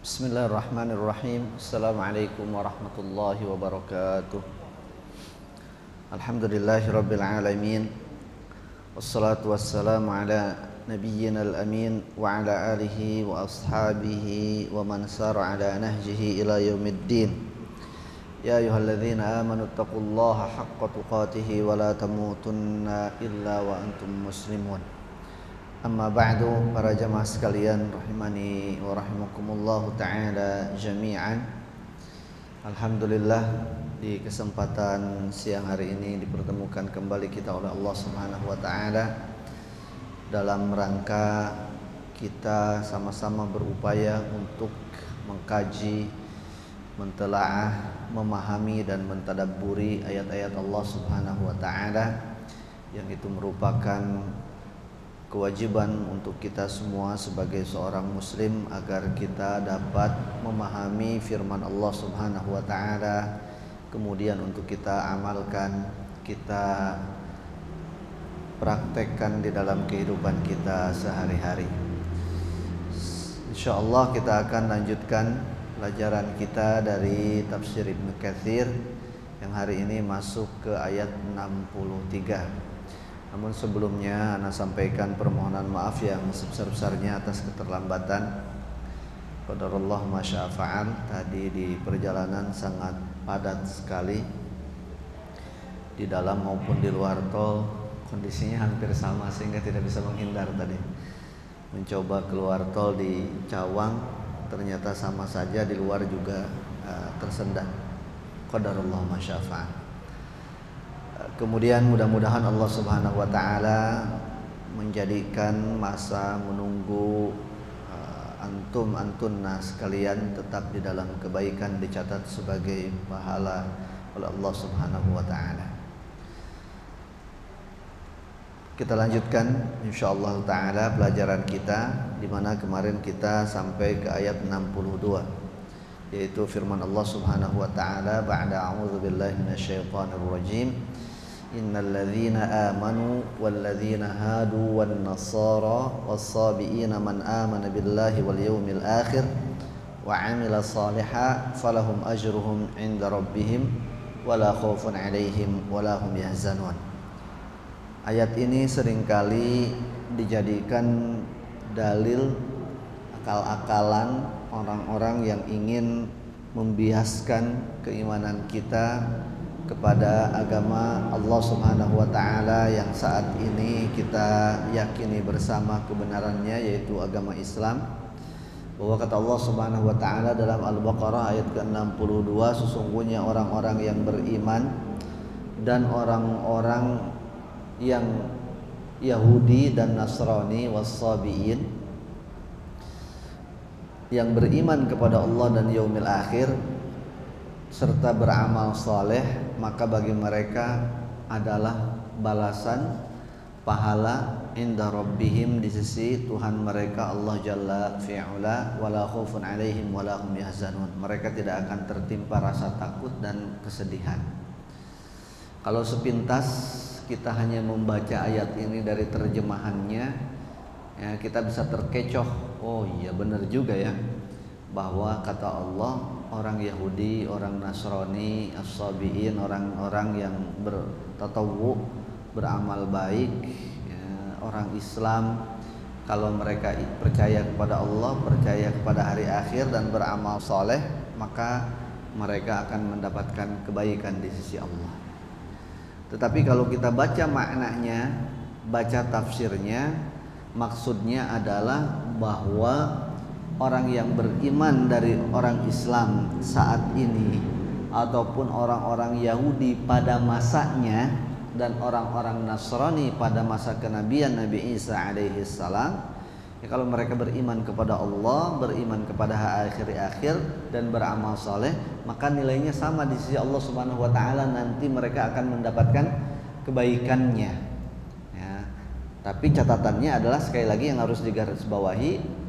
Bismillahirrahmanirrahim. Assalamualaikum warahmatullahi wabarakatuh. Alhamdulillahirabbil alamin. Wassalatu wassalamu ala nabiyyina al-amin wa ala alihi wa ashabihi wa man sara ala nahjihi ila yaumiddin. Ya ayyuhalladzina amanu taqullaha haqqa tuqatih wa la tamutunna illa wa antum muslimun. Amma ba'du, para jamaah sekalian rahimani wa rahimakumullahu ta'ala jami'an. Alhamdulillah, di kesempatan siang hari ini dipertemukan kembali kita oleh Allah Subhanahu wa ta'ala dalam rangka kita sama-sama berupaya untuk mengkaji, mentelaah, memahami dan mentadabburi ayat-ayat Allah Subhanahu wa ta'ala, yang itu merupakan kewajiban untuk kita semua sebagai seorang muslim agar kita dapat memahami firman Allah Subhanahu wa ta'ala, kemudian untuk kita amalkan, kita praktekkan di dalam kehidupan kita sehari-hari. InsyaAllah kita akan lanjutkan pelajaran kita dari tafsir Ibnu Katsir yang hari ini masuk ke ayat 63. Namun sebelumnya ana sampaikan permohonan maaf yang sebesar-besarnya atas keterlambatan. Qadarullah ma syaa fa'al. Tadi di perjalanan sangat padat sekali, di dalam maupun di luar tol kondisinya hampir sama sehingga tidak bisa menghindar. Tadi mencoba keluar tol di Cawang, ternyata sama saja di luar juga tersendat. Qadarullah ma syaa fa'al. Kemudian mudah-mudahan Allah Subhanahu wa ta'ala menjadikan masa menunggu antum-antunna sekalian tetap di dalam kebaikan, dicatat sebagai pahala oleh Allah Subhanahu wa ta'ala. Kita lanjutkan insyaallah ta'ala pelajaran kita, di mana kemarin kita sampai ke ayat 62, yaitu firman Allah Subhanahu wa ta'ala ba'da a'udzubillahi minasyaitonir rajim. Innal ladzina amanu wal ladzina hadu wan nasara was-sabiina man amana billahi wal yawmil akhir wa 'amila shalihan falahum ajruhum 'inda rabbihim wala khaufun 'alaihim wala hum yahzanun. Ayat ini seringkali dijadikan dalil akal-akalan orang-orang yang ingin membiaskan keimanan kita kepada agama Allah Subhanahu wa ta'ala yang saat ini kita yakini bersama kebenarannya, yaitu agama Islam. Bahwa kata Allah Subhanahu wa ta'ala dalam Al-Baqarah ayat ke-62, sesungguhnya orang-orang yang beriman dan orang-orang yang Yahudi dan Nasrani was-sabiin, yang beriman kepada Allah dan yaumil akhir serta beramal saleh, maka bagi mereka adalah balasan pahala inda rabbihim, di sisi Tuhan mereka Allah Jalla fi'ula, wala khaufun 'alaihim wala hum yahzanun. Mereka tidak akan tertimpa rasa takut dan kesedihan. Kalau sepintas kita hanya membaca ayat ini dari terjemahannya, ya, kita bisa terkecoh. Oh iya, benar juga ya, bahwa kata Allah orang Yahudi, orang Nasrani, as-sabiin, orang-orang yang bertatawwu, beramal baik, ya, orang Islam, kalau mereka percaya kepada Allah, percaya kepada hari akhir dan beramal soleh, maka mereka akan mendapatkan kebaikan di sisi Allah. Tetapi kalau kita baca maknanya, baca tafsirnya, maksudnya adalah bahwa orang yang beriman dari orang Islam saat ini, ataupun orang-orang Yahudi pada masanya dan orang-orang Nasrani pada masa kenabian Nabi Isa alaihi salam, ya, kalau mereka beriman kepada Allah, beriman kepada akhir dan beramal soleh, maka nilainya sama di sisi Allah Subhanahu wa ta'ala. Nanti mereka akan mendapatkan kebaikannya, ya. Tapi catatannya adalah, sekali lagi yang harus digarisbawahi,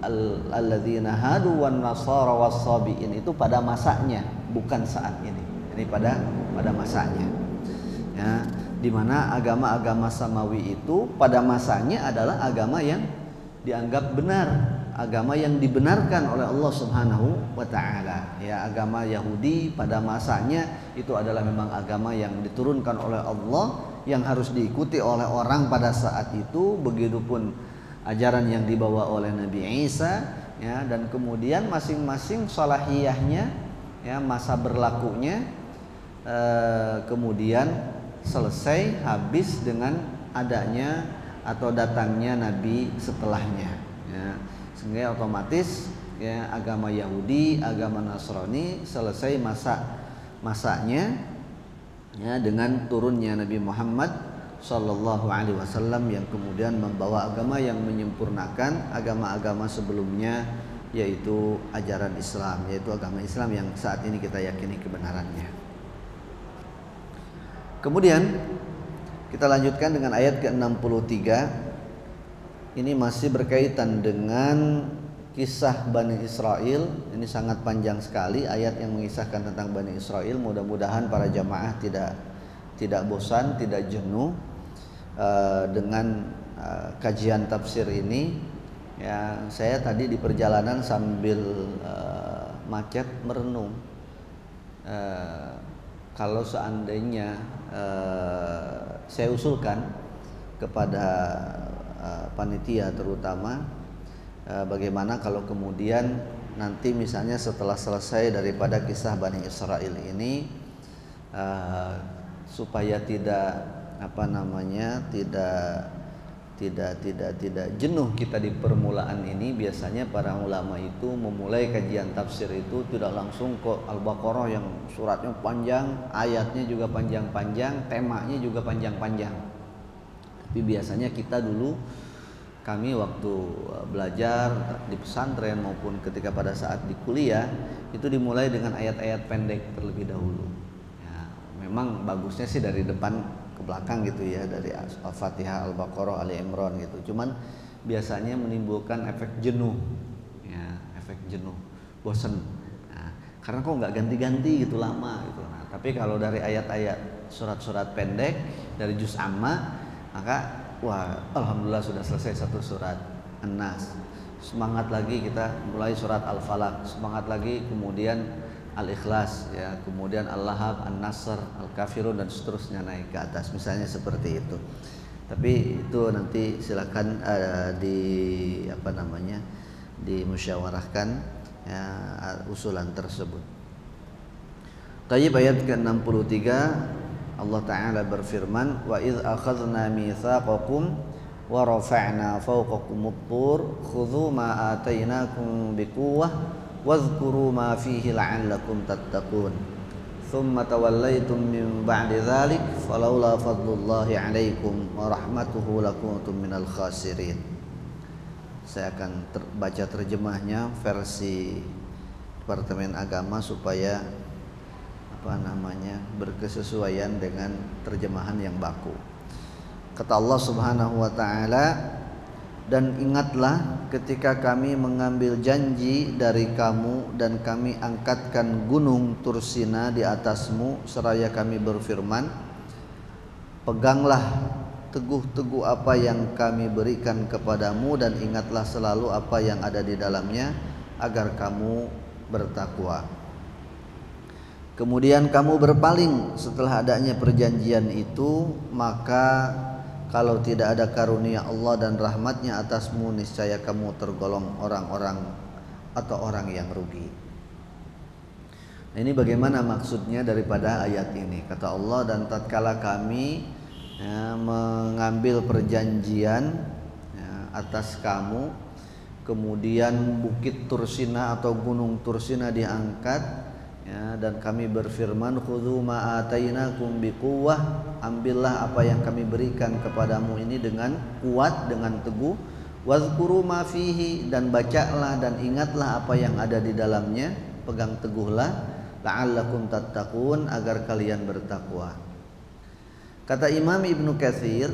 alladzina hadu wan nasara was-sabiin, itu pada masanya, bukan saat ini. Ini pada masanya, ya, di mana agama-agama samawi itu pada masanya adalah agama yang dianggap benar, agama yang dibenarkan oleh Allah Subhanahu wa taala. Ya, agama Yahudi pada masanya itu adalah memang agama yang diturunkan oleh Allah yang harus diikuti oleh orang pada saat itu, begitupun ajaran yang dibawa oleh Nabi Isa, ya, dan kemudian masing-masing salahiyahnya, ya, masa berlakunya kemudian selesai habis dengan adanya atau datangnya nabi setelahnya, ya. Sehingga otomatis, ya, agama Yahudi, agama Nasrani selesai masanya, ya, dengan turunnya Nabi Muhammad Sallallahu Alaihi Wasallam yang kemudian membawa agama yang menyempurnakan agama-agama sebelumnya, yaitu ajaran Islam, yaitu agama Islam yang saat ini kita yakini kebenarannya. Kemudian kita lanjutkan dengan ayat ke-63. Ini masih berkaitan dengan kisah Bani Israel. Ini sangat panjang sekali ayat yang mengisahkan tentang Bani Israel. Mudah-mudahan para jamaah tidak bosan, tidak jenuh dengan kajian tafsir ini. Ya, saya tadi di perjalanan sambil macet merenung. Kalau seandainya saya usulkan kepada panitia terutama, bagaimana kalau kemudian nanti misalnya setelah selesai daripada kisah Bani Israel ini, supaya tidak jenuh kita di permulaan ini. Biasanya para ulama itu memulai kajian tafsir itu tidak langsung ke Al-Baqarah yang suratnya panjang, ayatnya juga panjang-panjang, temanya juga panjang-panjang. Tapi biasanya kita dulu, kami waktu belajar di pesantren maupun ketika pada saat di kuliah, itu dimulai dengan ayat-ayat pendek terlebih dahulu. Ya, memang bagusnya sih dari depan ke belakang gitu ya, dari Al-Fatihah, Al-Baqarah, Ali Imran gitu. Cuman biasanya menimbulkan efek jenuh, ya, efek jenuh, bosen. Nah, karena kok nggak ganti-ganti gitu lama gitu. Nah, tapi kalau dari ayat-ayat surat-surat pendek dari juz amma, maka wah, alhamdulillah sudah selesai satu surat An-Nas. Semangat lagi kita mulai surat Al-Falaq, semangat lagi kemudian Al-Ikhlas, ya, kemudian Al-Lahab, An-Nasr, Al-Kafirun, dan seterusnya naik ke atas, misalnya seperti itu. Tapi itu nanti silakan dimusyawarahkan, ya, usulan tersebut. Tayyib, ayat ke-63 Allah Ta'ala berfirman, wa idz akhadna mitsaqakum wa rafa'na fawqakumut tur khudhu ma atainakum biquwwah wadhkuru ma fihi la'allakum tattaqun thumma tawallaytum min ba'di dzalik falawla fadlullahi 'alaikum wa rahmatuhu lakuntum minal khasirin. Saya akan baca terjemahnya versi Departemen Agama supaya berkesesuaian dengan terjemahan yang baku. Kata Allah Subhanahu wa taala, dan ingatlah ketika kami mengambil janji dari kamu dan kami angkatkan gunung Tursina di atasmu seraya kami berfirman, peganglah teguh-teguh apa yang kami berikan kepadamu dan ingatlah selalu apa yang ada di dalamnya agar kamu bertakwa. Kemudian kamu berpaling setelah adanya perjanjian itu, maka kalau tidak ada karunia Allah dan rahmatnya atasmu, niscaya kamu tergolong orang-orang atau orang yang rugi. Nah, ini bagaimana maksudnya daripada ayat ini? Kata Allah, dan tatkala kami, ya, mengambil perjanjian, ya, atas kamu, kemudian bukit Tursina atau gunung Tursina diangkat, ya, dan kami berfirman, khudhu ma atainakum biquwwah, ambillah apa yang kami berikan kepadamu ini dengan kuat, dengan teguh, wazkuru ma fihi, dan bacalah dan ingatlah apa yang ada di dalamnya, pegang teguhlah, la'allakum tattaqun, agar kalian bertakwa. Kata Imam Ibnu Katsir,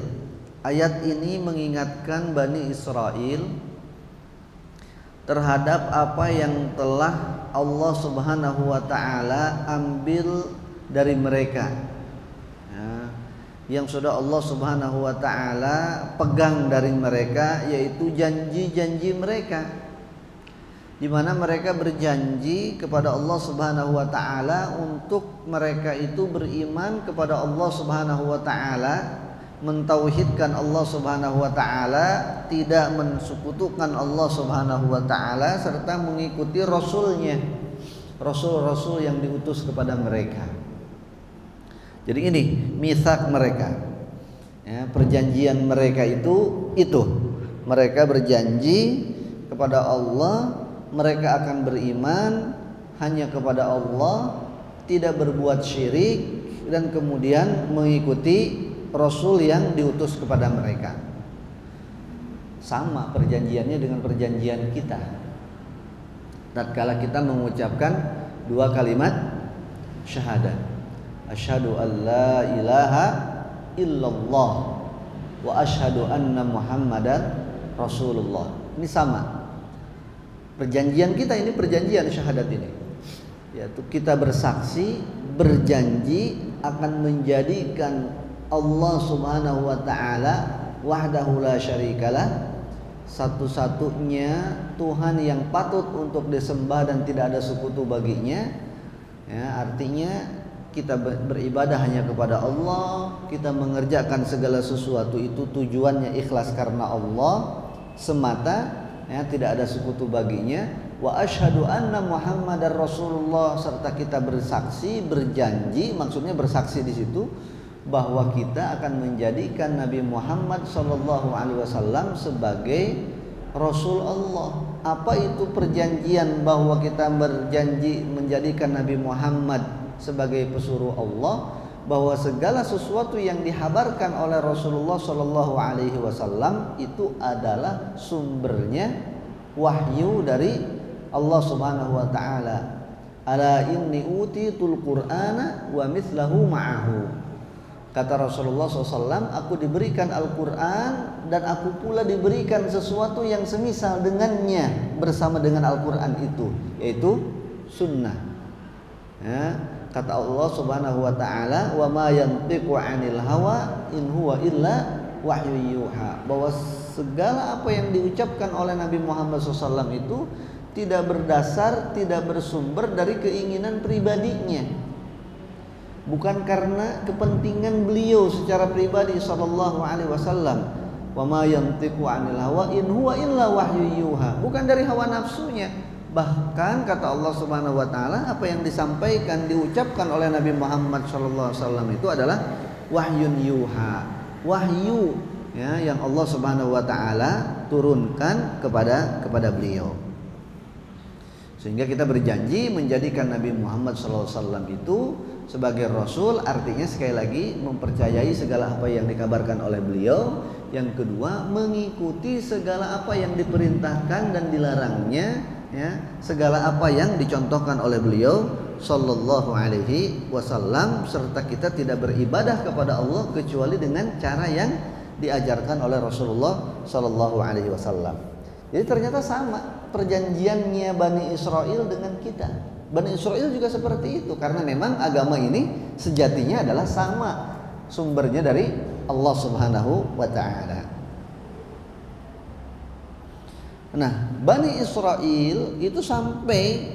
ayat ini mengingatkan Bani Israel terhadap apa yang telah Allah Subhanahu wa ta'ala ambil dari mereka, ya, yang sudah Allah Subhanahu wa ta'ala pegang dari mereka, yaitu janji-janji mereka, di mana mereka berjanji kepada Allah Subhanahu wa taala untuk mereka itu beriman kepada Allah Subhanahu wa taala, mentauhidkan Allah Subhanahu wa taala, tidak mensekutukan Allah Subhanahu wa taala, serta mengikuti rasulnya, rasul-rasul yang diutus kepada mereka. Jadi ini mitsak mereka, ya, perjanjian mereka itu mereka berjanji kepada Allah, mereka akan beriman hanya kepada Allah, tidak berbuat syirik, dan kemudian mengikuti Rasul yang diutus kepada mereka. Sama perjanjiannya dengan perjanjian kita. Tatkala kita mengucapkan dua kalimat syahadat, asyhadu an la ilaha illallah wa asyhadu anna muhammadan rasulullah. Ini sama. Perjanjian kita ini, perjanjian syahadat ini, yaitu kita bersaksi, berjanji akan menjadikan Allah Subhanahu wa taala wahdahu la syarikalah, satu-satunya Tuhan yang patut untuk disembah dan tidak ada sekutu baginya. Ya, artinya kita beribadah hanya kepada Allah, kita mengerjakan segala sesuatu itu tujuannya ikhlas karena Allah semata, ya, tidak ada sekutu baginya. Wa asyhadu anna muhammadar rasulullah, serta kita bersaksi, berjanji, maksudnya bersaksi di situ bahwa kita akan menjadikan Nabi Muhammad sallallahu alaihi wasallam sebagai rasul Allah. Apa itu perjanjian bahwa kita berjanji menjadikan Nabi Muhammad sebagai pesuruh Allah, bahwa segala sesuatu yang dihabarkan oleh Rasulullah sallallahu alaihi wasallam itu adalah sumbernya wahyu dari Allah Subhanahu wa taala. Ala inni utitul qur'ana wa mithlahu ma'ahu. Kata Rasulullah SAW, aku diberikan Al-Quran dan aku pula diberikan sesuatu yang semisal dengannya bersama dengan Al-Quran itu, yaitu sunnah. Ya, kata Allah Subhanahu wa taala, wa ma yantiqu 'anil hawa in huwa illa wahyu yuha, bahwa segala apa yang diucapkan oleh Nabi Muhammad SAW itu tidak berdasar, tidak bersumber dari keinginan pribadinya, bukan karena kepentingan beliau secara pribadi sallallahu alaihi wasallam. Wa ma yantiqu 'anil hawa in huwa illa wahyu yuha, bukan dari hawa nafsunya. Bahkan kata Allah Subhanahu wa taala, apa yang disampaikan, diucapkan oleh Nabi Muhammad sallallahu alaihi wasallam itu adalah wahyun yuha, wahyu, ya, yang Allah Subhanahu wa taala turunkan kepada beliau. Sehingga kita berjanji menjadikan Nabi Muhammad sallallahu alaihi wasallam itu sebagai rasul, artinya sekali lagi mempercayai segala apa yang dikabarkan oleh beliau. Yang kedua, mengikuti segala apa yang diperintahkan dan dilarangnya, ya, segala apa yang dicontohkan oleh beliau sallallahu alaihi wasallam, serta kita tidak beribadah kepada Allah kecuali dengan cara yang diajarkan oleh Rasulullah sallallahu alaihi wasallam. Jadi ternyata sama perjanjiannya Bani Israel dengan kita. Bani Israel juga seperti itu, karena memang agama ini sejatinya adalah sama, sumbernya dari Allah Subhanahu wa taala. Nah, Bani Israel itu sampai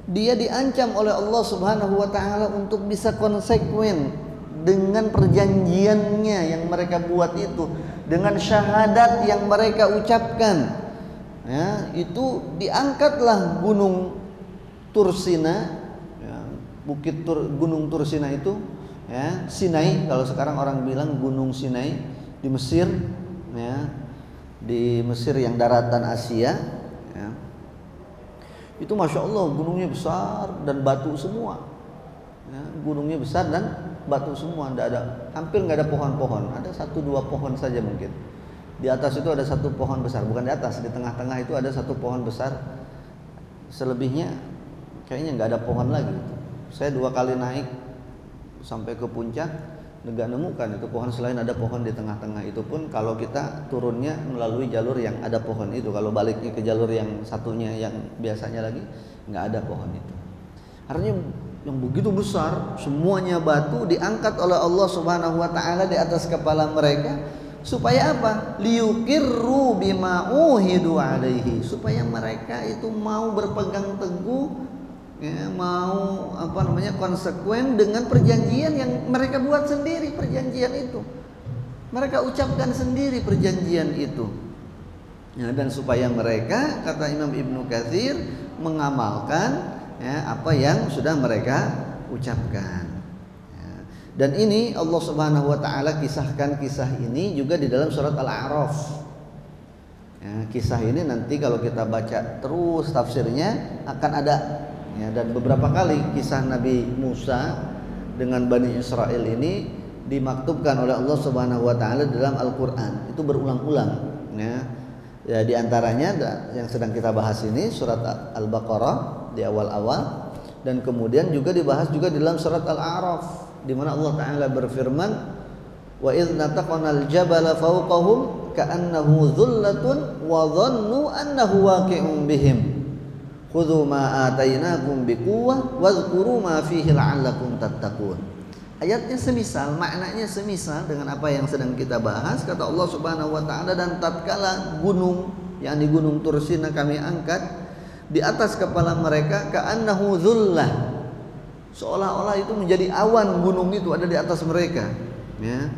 dia diancam oleh Allah Subhanahu wa taala untuk bisa konsekuen dengan perjanjiannya yang mereka buat itu, dengan syahadat yang mereka ucapkan. Ya, itu diangkatlah gunung Tursina, ya, gunung Tursina itu, ya, Sinai, kalau sekarang orang bilang gunung Sinai di Mesir, ya, di Mesir yang daratan Asia, ya. Itu masya Allah gunungnya besar dan batu semua, ya, gunungnya besar dan batu semua, hampir nggak ada pohon-pohon, ada 1-2 pohon saja mungkin. Di atas itu ada satu pohon besar, bukan di atas, di tengah-tengah itu ada satu pohon besar, selebihnya kayaknya nggak ada pohon lagi. Saya 2 kali naik sampai ke puncak, nggak nemukan itu pohon selain ada pohon di tengah-tengah. Itu pun kalau kita turunnya melalui jalur yang ada pohon itu, kalau baliknya ke jalur yang satunya yang biasanya lagi nggak ada pohon itu. Artinya yang begitu besar, semuanya batu, diangkat oleh Allah Subhanahu wa taala di atas kepala mereka, supaya apa? Liyuqirru bima uhidu alaihi, supaya mereka itu mau berpegang teguh, ya, mau konsekuen dengan perjanjian yang mereka buat sendiri. Perjanjian itu mereka ucapkan sendiri, perjanjian itu, ya, dan supaya mereka, kata Imam Ibnu Katsir, mengamalkan, ya, apa yang sudah mereka ucapkan. Ya. Dan ini Allah Subhanahu wa taala kisahkan kisah ini juga di dalam surat Al-A'raf. Ya, kisah ini nanti kalau kita baca terus tafsirnya akan ada, ya, dan beberapa kali kisah Nabi Musa dengan Bani Israel ini dimaktubkan oleh Allah Subhanahu wa taala dalam Al-Qur'an. Itu berulang-ulang, ya. Ya, di antaranya yang sedang kita bahas ini surat Al-Baqarah di awal-awal, dan kemudian juga dibahas juga di dalam surat Al-A'raf di mana Allah taala berfirman, wa idz nataqnal jabala fawqahum ka'annahu dhullatun wa dhannu annahu waqi'un bihim khudhu ma atainakum biquwwah wadhkuru ma fihi la'allakum tattaqun. Ayatnya semisal, maknanya semisal dengan apa yang sedang kita bahas. Kata Allah Subhanahu wa taala, dan tatkala gunung, yakni gunung Tursina kami angkat di atas kepala mereka, ka'annahu dhullah, seolah-olah itu menjadi awan, gunung itu ada di atas mereka, ya.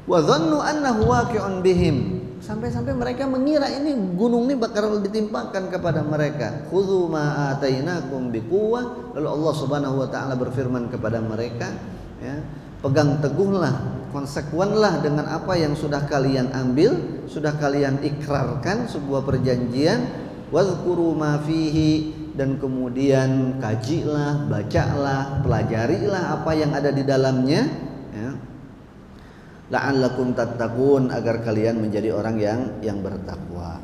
Wa dhannu annahu waqi'un bihim, sampai-sampai mereka mengira ini gunung ini bakal ditimpakan kepada mereka. Khudhu ma atainakum biquwwah, lalu Allah Subhanahu wa taala berfirman kepada mereka, ya, pegang teguhlah, konsekuenlah dengan apa yang sudah kalian ambil, sudah kalian ikrarkan, sebuah perjanjian. Wadhkuru ma fihi, dan kemudian kajilah, bacalah, pelajarilah apa yang ada di dalamnya, ya. La'allakum tattaqun, agar kalian menjadi orang yang bertakwa.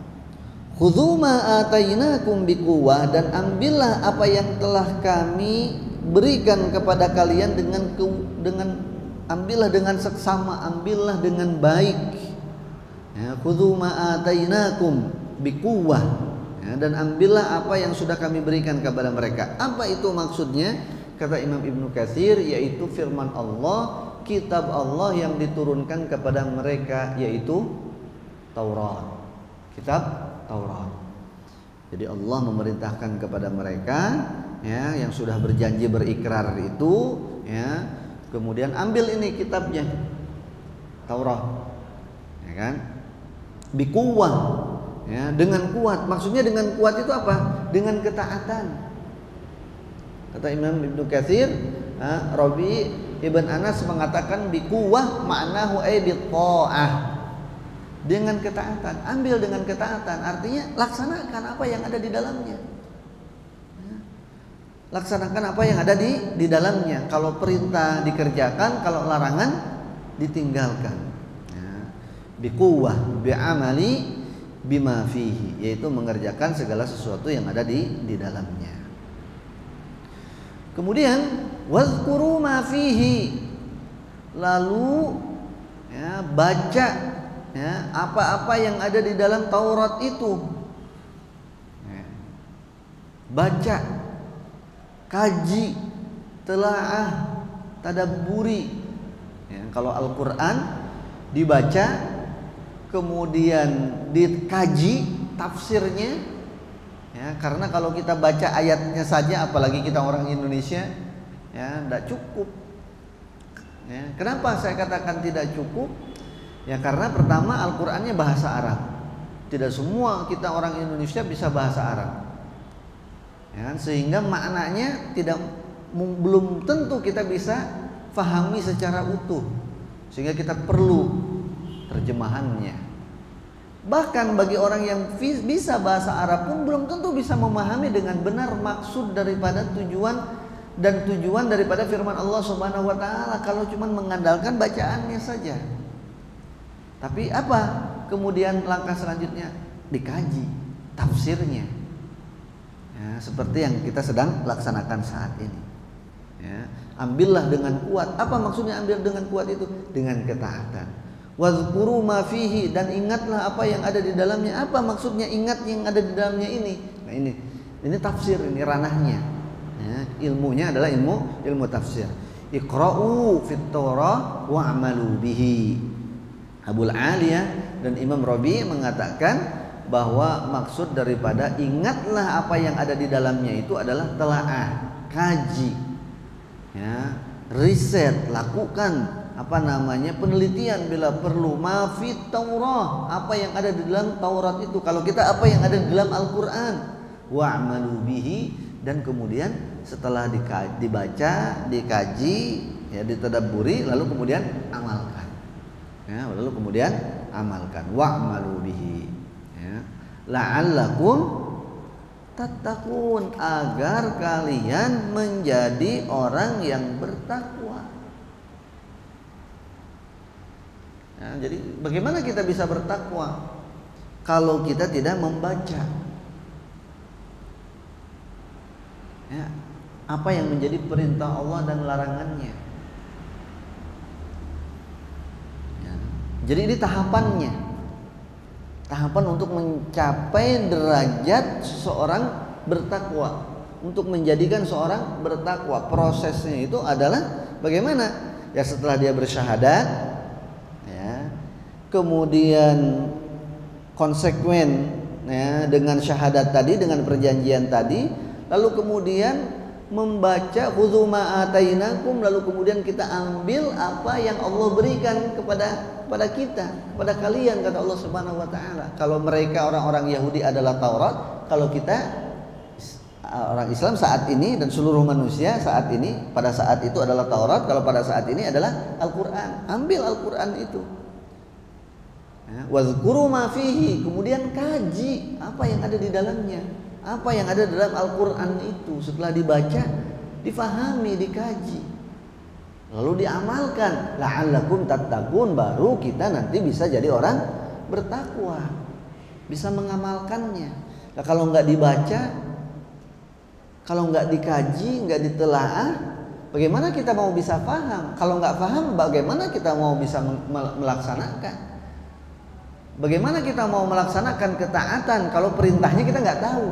Khudzu ma atainakum biquwwah, dan ambillah apa yang telah kami berikan kepada kalian ambillah dengan seksama, ambillah dengan baik. Ya, khudzu ma atainakum biquwwah, ya, dan ambillah apa yang sudah kami berikan kepada mereka. Apa itu maksudnya? Kata Imam Ibnu Katsir, yaitu firman Allah, kitab Allah yang diturunkan kepada mereka, yaitu Taurat, kitab Taurat. Jadi Allah memerintahkan kepada mereka, ya, yang sudah berjanji berikrar itu, ya, kemudian ambil ini kitabnya Taurat, ya kan, biquwwah, ya, dengan kuat. Maksudnya dengan kuat itu apa? Dengan ketaatan. Kata Imam Ibnu Katsir, Rabi Ibn Anas mengatakan biquwwah ma'nahu ay bitta'ah, dengan ketaatan. Ambil dengan ketaatan, artinya laksanakan apa yang ada di dalamnya. Laksanakan apa yang ada di dalamnya. Kalau perintah dikerjakan, kalau larangan ditinggalkan. Biquwwah bi'amali bima fihi, yaitu mengerjakan segala sesuatu yang ada di dalamnya. Kemudian wazkuru ma fihi, lalu, ya, baca, ya, apa-apa yang ada di dalam Taurat itu. Ya. Baca, kaji, telaah, tadabburi. Ya, kalau Al-Qur'an dibaca, kemudian dikaji tafsirnya. Ya, karena kalau kita baca ayatnya saja, apalagi kita orang Indonesia, ya, tidak cukup. Ya, kenapa saya katakan tidak cukup? Ya, karena pertama Al-Qur'annya bahasa Arab. Tidak semua kita orang Indonesia bisa bahasa Arab. Ya, sehingga maknanya belum tentu kita bisa pahami secara utuh. Sehingga kita perlu terjemahannya. Bahkan bagi orang yang bisa bahasa Arab pun belum tentu bisa memahami dengan benar maksud daripada tujuan daripada firman Allah Subhanahu wa taala kalau cuma mengandalkan bacaannya saja. Tapi apa kemudian langkah selanjutnya? Dikaji tafsirnya. Ya, seperti yang kita sedang laksanakan saat ini. Ya, ambillah dengan kuat. Apa maksudnya ambil dengan kuat itu? Dengan ketaatan. Wazkuru ma fihi, dan ingatlah apa yang ada di dalamnya. Apa maksudnya ingat yang ada di dalamnya ini? Nah, ini tafsir, ini ranahnya. Ya, ilmunya adalah ilmu tafsir. Iqra'u fit Taurah wa'malu bihi. Abul Aliyah dan Imam Rabi mengatakan bahwa maksud daripada ingatlah apa yang ada di dalamnya itu adalah telaah, kaji, ya, riset, lakukan penelitian bila perlu, mafit Taurah, apa yang ada di dalam Taurat itu. Kalau kita apa yang ada di dalam Al-Qur'an, wa'malu bihi, dan kemudian setelah dibaca, dikaji, ya, ditadabburi, lalu kemudian amalkan. Ya, lalu kemudian amalkan, wa'malu bihi, ya, la'allakum tattaqun, agar kalian menjadi orang yang bertakwa. Ya, jadi bagaimana kita bisa bertakwa kalau kita tidak membaca, ya, apa yang menjadi perintah Allah dan larangannya? Ya, jadi ini tahapannya, tahapan untuk mencapai derajat seseorang bertakwa, untuk menjadikan seorang bertakwa. Prosesnya itu adalah bagaimana? Ya, setelah dia bersyahadat, kemudian konsekuen, ya, dengan syahadat tadi, dengan perjanjian tadi, lalu kemudian membaca khudzu ma atainakum, lalu kemudian kita ambil apa yang Allah berikan kepada kita, kepada kalian, kata Allah Subhanahu wa taala. Kalau mereka orang-orang Yahudi adalah Taurat, kalau kita orang Islam saat ini dan seluruh manusia saat ini pada saat itu adalah Taurat, kalau pada saat ini adalah Al-Qur'an. Ambil Al-Qur'an itu. Wazkuru ma fihi, kemudian kaji apa yang ada di dalamnya, apa yang ada dalam Al-Qur'an itu. Setelah dibaca, difahami, dikaji, lalu diamalkan, la'allakum tattaqun, baru kita nanti bisa jadi orang bertakwa, bisa mengamalkannya. Nah, kalau nggak dibaca, kalau nggak dikaji, nggak ditelaah, bagaimana kita mau bisa paham? Kalau nggak paham, bagaimana kita mau bisa melaksanakan? Bagaimana kita mau melaksanakan ketaatan kalau perintahnya kita nggak tahu?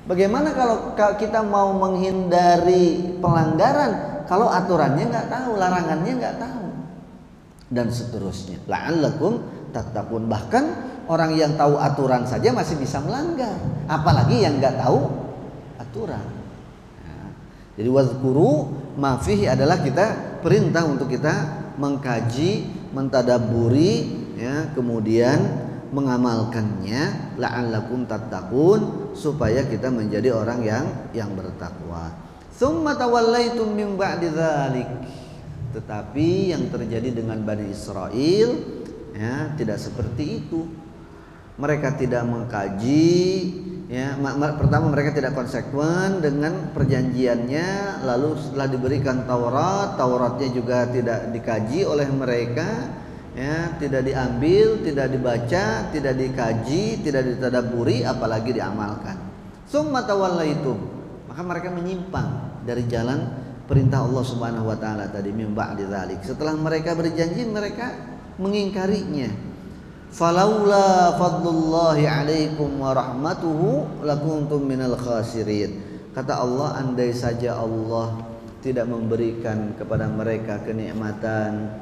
Bagaimana kalau kita mau menghindari pelanggaran kalau aturannya nggak tahu, larangannya nggak tahu, dan seterusnya. La'allakum tattaqun. Bahkan orang yang tahu aturan saja masih bisa melanggar, apalagi yang nggak tahu aturan. Nah, jadi wazkuru ma fihi adalah kita perintah untuk kita mengkaji, mentadabburi, ya, kemudian mengamalkannya, la'allakum tattaqun, supaya kita menjadi orang yang bertakwa. Tsumma tawallaitum min ba'di dzalik. Tetapi yang terjadi dengan Bani Israel, ya, tidak seperti itu. Mereka tidak mengkaji, ya, pertama mereka tidak konsekuen dengan perjanjiannya, lalu setelah diberikan Tauratnya juga tidak dikaji oleh mereka, ya, tidak diambil, tidak dibaca, tidak dikaji, tidak ditadabburi, apalagi diamalkan. Summa tawallaitum, maka mereka menyimpang dari jalan perintah Allah Subhanahu wa taala tadi, min ba'di dzalik. Setelah mereka berjanji, mereka mengingkarinya. Falaula fadlullahi alaikum wa rahmatuhu lakuntum minal khasirin. Kata Allah, andai saja Allah tidak memberikan kepada mereka kenikmatan,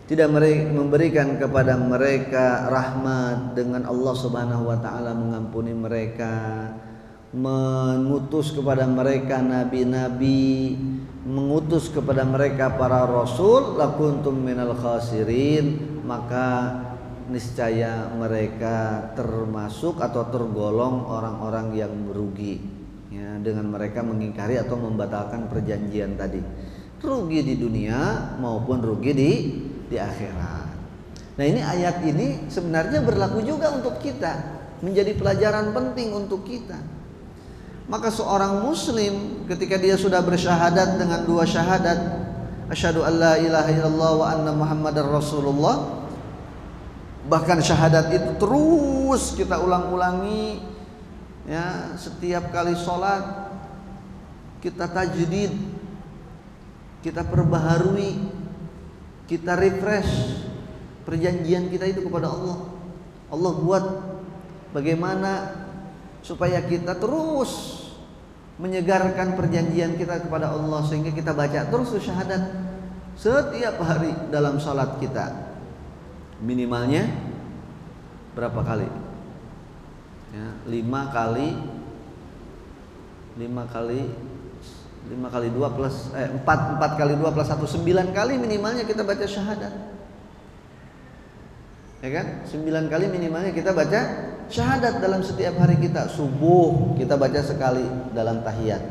tidak memberikan kepada mereka rahmat, dengan Allah Subhanahu wa taala mengampuni mereka, mengutus kepada mereka nabi-nabi, mengutus kepada mereka para rasul, lakuntum minal khasirin, maka niscaya mereka termasuk atau tergolong orang-orang yang merugi, ya, dengan mereka mengingkari atau membatalkan perjanjian tadi. Rugi di dunia maupun rugi di akhirat. Nah, ini ayat ini sebenarnya berlaku juga untuk kita, menjadi pelajaran penting untuk kita. Maka seorang muslim ketika dia sudah bersyahadat dengan dua syahadat, asyhadu an la ilaha illallah wa anna muhammadar rasulullah, bahkan syahadat itu terus kita ulang-ulangi, ya, setiap kali sholat kita tajdid, kita perbaharui, kita refresh perjanjian kita itu kepada Allah. Allah buat bagaimana supaya kita terus menyegarkan perjanjian kita kepada Allah, sehingga kita baca terus syahadat setiap hari dalam sholat kita. Minimalnya berapa kali? Ya, 5 kali 2 plus 4 kali 2 plus 1 9 kali minimalnya kita baca syahadat. Ya kan? 9 kali minimalnya kita baca syahadat dalam setiap hari kita. Subuh kita baca sekali dalam tahiyat.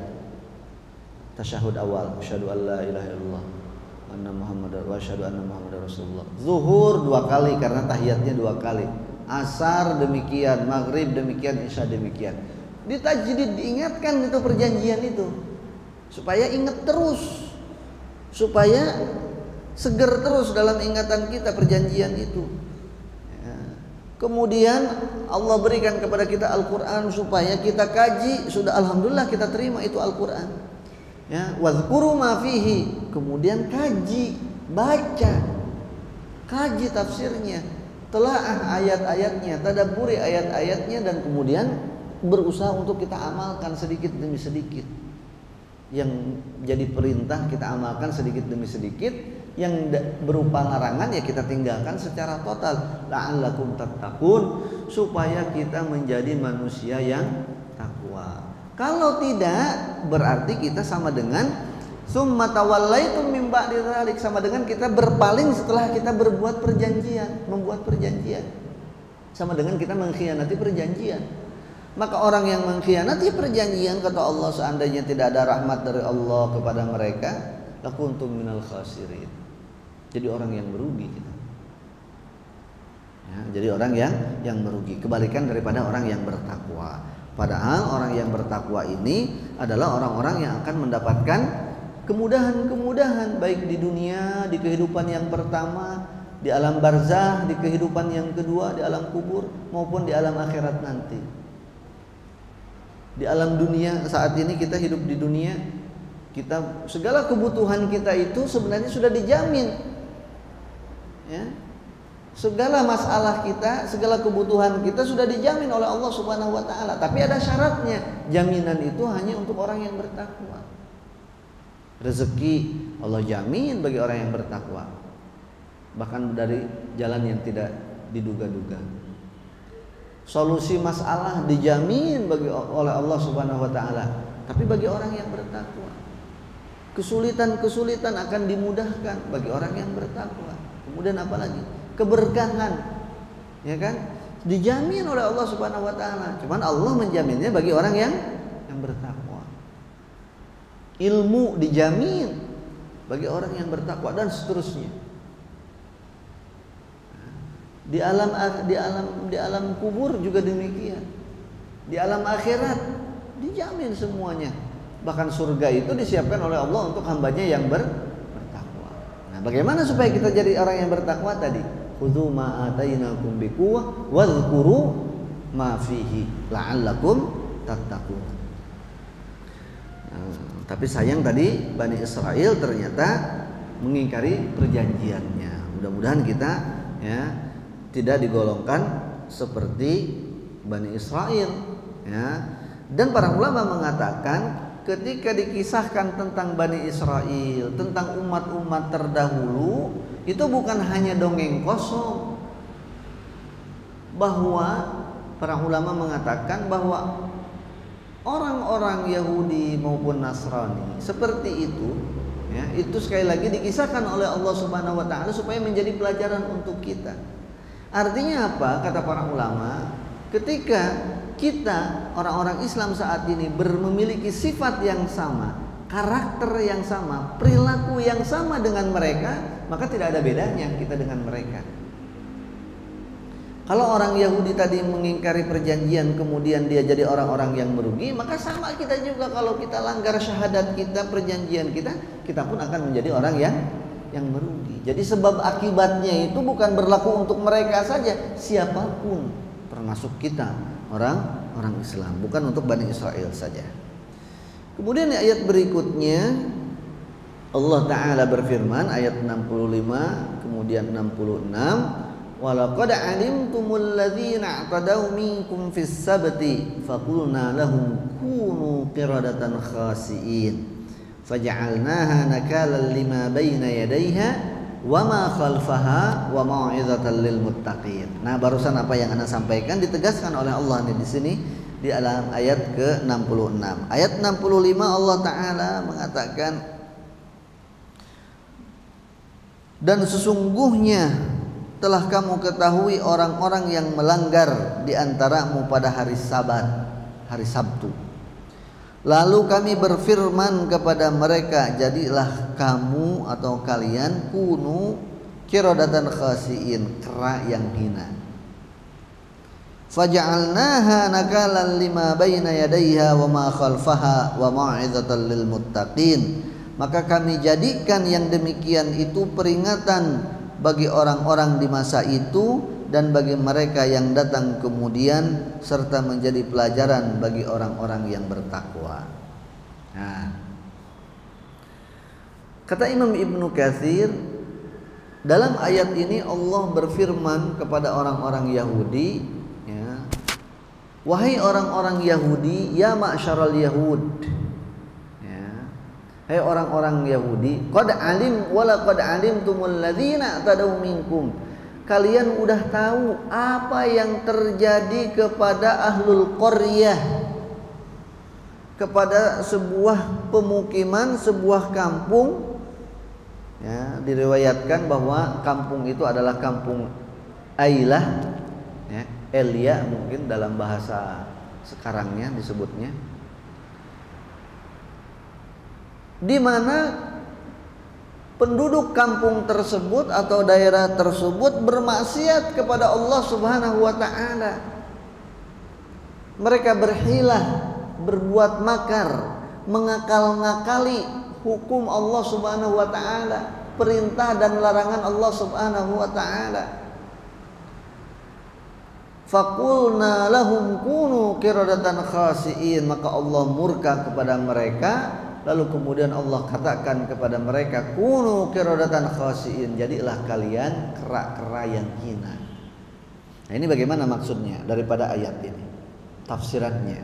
Tasyahud awal, asyhadu an la ilaha illallah wa anna muhammadar wa asyhadu anna muhammadar rasulullah. Zuhur 2 kali karena tahiyatnya 2 kali. Asar demikian, maghrib demikian, isya demikian. Di tajdid diingatkan itu perjanjian itu. Supaya ingat terus, supaya seger terus dalam ingatan kita perjanjian itu. Ya. Kemudian Allah berikan kepada kita Al-Quran supaya kita kaji. Sudah alhamdulillah kita terima itu Al-Quran. Ya, wadhkuru ma fihi. Kemudian kaji, baca, kaji tafsirnya, telaah ayat-ayatnya, tadabburi ayat-ayatnya, dan kemudian berusaha untuk kita amalkan sedikit demi sedikit. Yang jadi perintah kita amalkan sedikit demi sedikit, yang berupa larangan ya kita tinggalkan secara total. La'allakum tattaqun, supaya kita menjadi manusia yang takwa. Kalau tidak, berarti kita sama dengan summa tawallaitum min ba'di dzalik, sama dengan kita berpaling setelah kita berbuat perjanjian, membuat perjanjian. Sama dengan kita mengkhianati perjanjian. Maka orang yang mengkhianati perjanjian, kata Allah, seandainya tidak ada rahmat dari Allah kepada mereka, lakuntum minal khasirin. Jadi orang yang merugi kita. Ya, jadi orang yang merugi. Kebalikan daripada orang yang bertakwa. Padahal orang yang bertakwa ini adalah orang-orang yang akan mendapatkan kemudahan-kemudahan, baik di dunia, di kehidupan yang pertama, di alam barzah, di kehidupan yang kedua, di alam kubur, maupun di alam akhirat nanti. Di alam dunia saat ini kita hidup di dunia, kita segala kebutuhan kita itu sebenarnya sudah dijamin. Ya. Segala masalah kita, segala kebutuhan kita sudah dijamin oleh Allah Subhanahu wa taala. Tapi ada syaratnya. Jaminan itu hanya untuk orang yang bertakwa. Rezeki Allah jamin bagi orang yang bertakwa. Bahkan dari jalan yang tidak diduga-duga. Solusi masalah dijamin oleh Allah Subhanahu wa taala, tapi bagi orang yang bertakwa. Kesulitan-kesulitan akan dimudahkan bagi orang yang bertakwa. Kemudian apa lagi? Keberkahan. Ya kan? Dijamin oleh Allah Subhanahu wa taala. Cuman Allah menjaminnya bagi orang yang bertakwa. Ilmu dijamin bagi orang yang bertakwa, dan seterusnya. Di alam kubur juga demikian. Di alam akhirat dijamin semuanya. Bahkan surga itu disiapkan oleh Allah untuk hambanya yang bertakwa. Nah, bagaimana supaya kita jadi orang yang bertakwa tadi? Khudzu ma atainakum biquwwah wadhkuru ma fihi la'allakum tattaqun. Nah, tapi sayang tadi Bani Israel ternyata mengingkari perjanjiannya. Mudah-mudahan kita ya tidak digolongkan seperti Bani Israel, ya. Dan para ulama mengatakan ketika dikisahkan tentang Bani Israel, tentang umat-umat terdahulu, itu bukan hanya dongeng kosong. Bahwa para ulama mengatakan bahwa orang-orang Yahudi maupun Nasrani seperti itu, ya, itu sekali lagi dikisahkan oleh Allah Subhanahu wa taala supaya menjadi pelajaran untuk kita. Artinya apa? Kata para ulama, ketika kita orang-orang Islam saat ini memiliki sifat yang sama, karakter yang sama, perilaku yang sama dengan mereka, maka tidak ada bedanya kita dengan mereka. Kalau orang Yahudi tadi mengingkari perjanjian, kemudian dia jadi orang-orang yang merugi, maka sama kita juga. Kalau kita langgar syahadat kita, perjanjian kita pun akan menjadi orang yang merugi. Jadi sebab akibatnya itu bukan berlaku untuk mereka saja, siapapun, termasuk kita orang Islam, bukan untuk Bani Israel saja. Kemudian ayat berikutnya Allah Ta'ala berfirman, ayat 65 kemudian 66, walaqad alimtumul ladzina i'tadaw minkum fis sabti faqulna lahum kunu qiradatan khasiin faja'alnaha nakalan lima baina yadayha wa ma khalfaha wa mau'izatan lil muttaqin. Nah, barusan apa yang Anda sampaikan ditegaskan oleh Allah nih di sini di dalam ayat ke-66. Ayat 65 Allah taala mengatakan, dan sesungguhnya telah kamu ketahui orang-orang yang melanggar di antaramu pada hari Sabat, hari Sabtu. Lalu kami berfirman kepada mereka, jadilah kamu atau kalian kunu qiradatan khasiin, kera yang hina. Faja'alnaha nakalan lima baina yadayha wa ma khalfaha wa mau'izatan lil muttaqin. Maka kami jadikan yang demikian itu peringatan bagi orang-orang di masa itu dan bagi mereka yang datang kemudian, serta menjadi pelajaran bagi orang-orang yang bertakwa. Nah, kata Imam Ibnu Katsir, dalam ayat ini Allah berfirman kepada orang-orang Yahudi, ya, wahai orang-orang Yahudi, ya ma'syaral Yahud, hai orang-orang Yahudi, qad alim wala qad alimtumul ladzina tadaw minkum. Kalian udah tahu apa yang terjadi kepada ahlul qaryah, kepada sebuah pemukiman, sebuah kampung. Ya, diriwayatkan bahwa kampung itu adalah kampung Ailah, ya, Elia mungkin dalam bahasa sekarangnya disebutnya, di mana penduduk kampung tersebut atau daerah tersebut bermaksiat kepada Allah Subhanahu wa taala. Mereka berhilah, berbuat makar, mengakal-ngakali hukum Allah Subhanahu wa taala, perintah dan larangan Allah Subhanahu wa taala. Faqulna lahum kunu qiradatan khasiin, maka Allah murka kepada mereka. Lalu kemudian Allah katakan kepada mereka, kunu qiradatan khasiin, jadilah kalian kera-kera yang hina. Nah, ini bagaimana maksudnya daripada ayat ini, tafsirannya.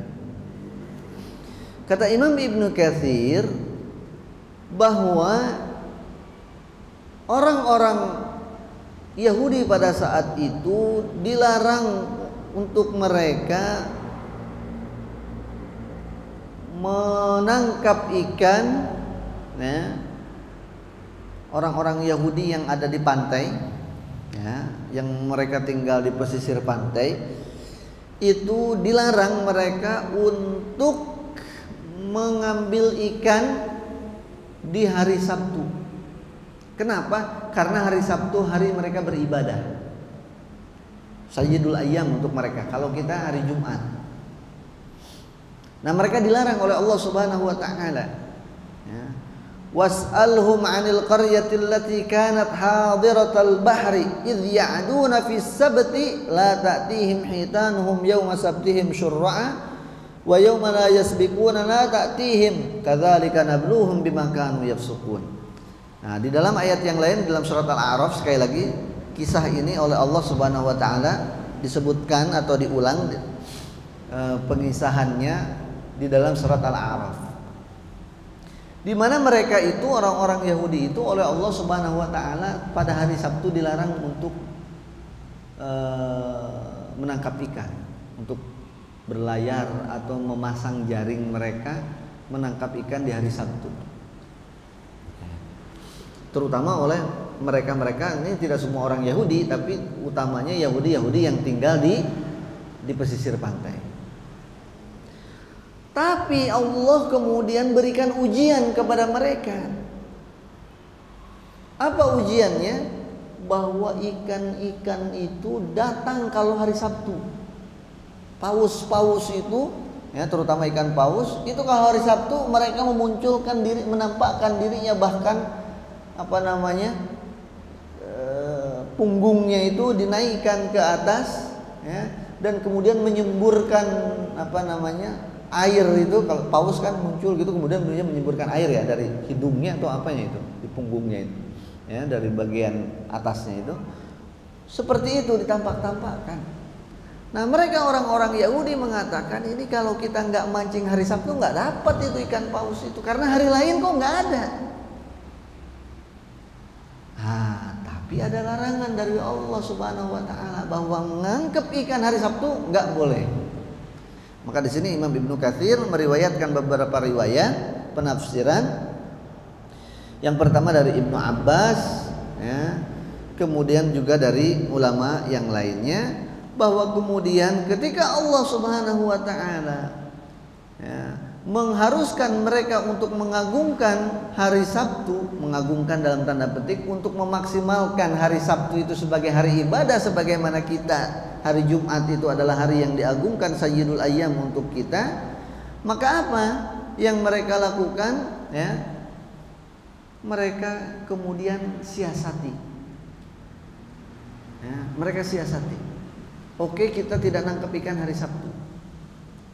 Kata Imam Ibnu Katsir bahwa orang-orang Yahudi pada saat itu dilarang untuk mereka menangkap ikan, ya, orang-orang Yahudi yang ada di pantai, ya, yang mereka tinggal di pesisir pantai, itu dilarang mereka untuk mengambil ikan di hari Sabtu. Kenapa? Karena hari Sabtu hari mereka beribadah, Sayyidul Ayyam untuk mereka. Kalau kita hari Jumat. Nah, mereka dilarang oleh Allah Subhanahu wa taala. Ya. Was'alhum 'anil qaryati allati kanat hadiratal bahri idh ya'duna fis sabti la ta'tihim hitanuhum yawma sabtihim syurra'a wa yawma la yasbiquna la ta'tihim kadzalika nabluhum bima kanu yafsukun. Nah, di dalam ayat yang lain dalam surat Al-A'raf sekali lagi kisah ini oleh Allah Subhanahu wa taala disebutkan atau diulang pengisahannya di dalam surat Al-A'raf, di mana mereka itu orang-orang Yahudi itu oleh Allah Subhanahu wa taala pada hari Sabtu dilarang untuk menangkap ikan, untuk berlayar atau memasang jaring mereka menangkap ikan di hari Sabtu. Terutama oleh mereka-mereka, ini tidak semua orang Yahudi, tapi utamanya Yahudi-Yahudi yang tinggal di pesisir pantai. Tapi Allah kemudian berikan ujian kepada mereka. Apa ujiannya? Bahwa ikan-ikan itu datang kalau hari Sabtu. Paus-paus itu, ya, terutama ikan paus, itu kalau hari Sabtu mereka memunculkan diri, menampakkan dirinya, bahkan punggungnya itu dinaikkan ke atas, ya, dan kemudian menyemburkan air itu. Kalau paus kan muncul gitu kemudian dia menyemburkan air, ya, dari hidungnya atau apanya itu, di punggungnya itu, ya, dari bagian atasnya itu. Seperti itu ditampak-tampakkan. Nah, mereka orang-orang Yahudi mengatakan, ini kalau kita nggak mancing hari Sabtu nggak dapat itu ikan paus itu, karena hari lain kok nggak ada. Tapi ada larangan dari Allah Subhanahu wa taala bahwa menangkap ikan hari Sabtu enggak boleh. Maka di sini Imam Ibnu Katsir meriwayatkan beberapa riwayat penafsiran. Yang pertama dari Ibnu Abbas, ya, kemudian juga dari ulama yang lainnya, bahwa kemudian ketika Allah Subhanahu wa taala, ya, mengharuskan mereka untuk mengagungkan hari Sabtu, mengagungkan dalam tanda petik, untuk memaksimalkan hari Sabtu itu sebagai hari ibadah, sebagaimana kita hari Jumat itu adalah hari yang diagungkan, sayyidul ayyam untuk kita. Maka apa yang mereka lakukan, ya, mereka kemudian siasati, ya, mereka siasati. Oke, kita tidak nangkep ikan hari Sabtu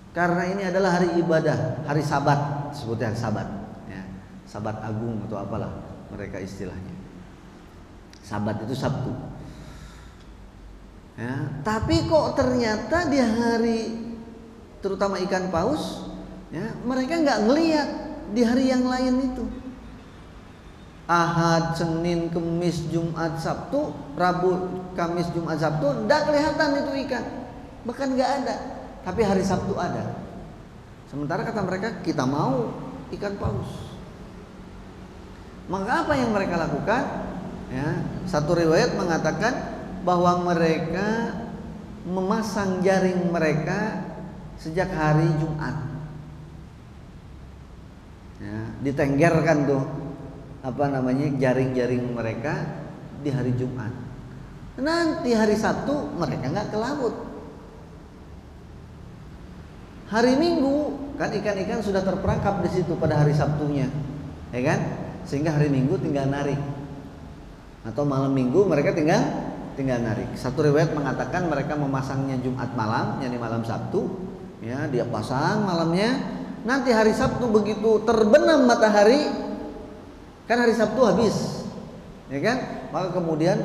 karena ini adalah hari ibadah, hari Sabat, sebutnya hari Sabat, ya, Sabat Agung atau apalah mereka istilahnya. Sabat itu Sabtu. Ya, tapi kok ternyata di hari terutama ikan paus, ya, mereka nggak ngelihat di hari yang lain itu. Ahad, Senin, Kemis, Jumat, Sabtu, Rabu, Kamis, Jumat, Sabtu, nggak kelihatan itu ikan, bahkan nggak ada. Tapi hari Sabtu ada. Sementara kata mereka kita mau ikan paus. Maka apa yang mereka lakukan? Ya, satu riwayat mengatakan bahwa mereka memasang jaring mereka sejak hari Jumat. Ya, ditenggerkan tuh jaring-jaring mereka di hari Jumat. Nanti hari Sabtu mereka nggak ke laut. Hari Minggu kan ikan-ikan sudah terperangkap di situ pada hari Sabtunya, ya kan? Sehingga hari Minggu tinggal narik, atau malam Minggu mereka tinggal narik. Satu riwayat mengatakan mereka memasangnya Jumat malam, yakni malam Sabtu, ya, dia pasang malamnya. Nanti hari Sabtu begitu terbenam matahari, kan hari Sabtu habis, ya kan? Maka kemudian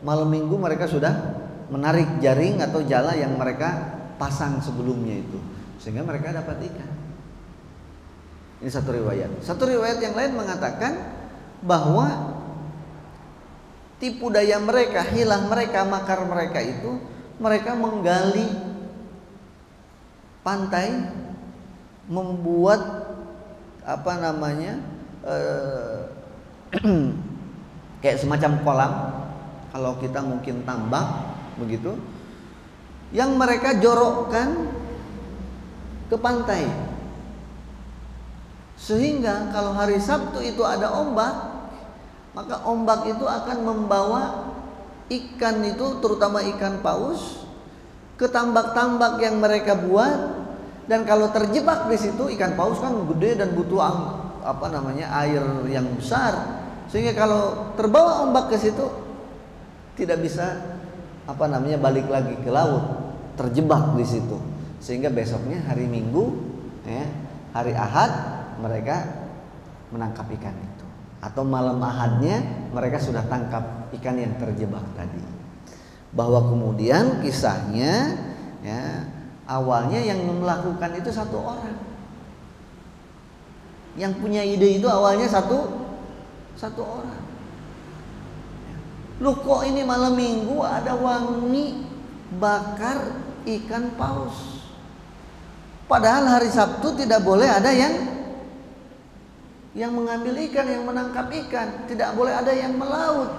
malam Minggu mereka sudah menarik jaring atau jala yang mereka pasang sebelumnya itu, sehingga mereka dapat ikan. Ini satu riwayat. Satu riwayat yang lain mengatakan bahwa tipu daya mereka, hilah mereka, makar mereka itu, mereka menggali pantai, membuat kayak semacam kolam, kalau kita mungkin tambak begitu, yang mereka jorokkan ke pantai, sehingga kalau hari Sabtu itu ada ombak, maka ombak itu akan membawa ikan itu, terutama ikan paus, ke tambak-tambak yang mereka buat. Dan kalau terjebak di situ, ikan paus kan gede dan butuh air yang besar, sehingga kalau terbawa ombak ke situ tidak bisa balik lagi ke laut, terjebak di situ. Sehingga besoknya hari Minggu, ya, hari Ahad mereka menangkap ikan itu, atau malam Ahadnya mereka sudah tangkap ikan yang terjebak tadi. Bahwa kemudian kisahnya, ya, awalnya yang melakukan itu satu orang, yang punya ide itu awalnya satu orang. Loh, kok ini malam Minggu ada wangi bakar ikan paus, padahal hari Sabtu tidak boleh ada yang mengambil ikan, yang menangkap ikan, tidak boleh ada yang melaut.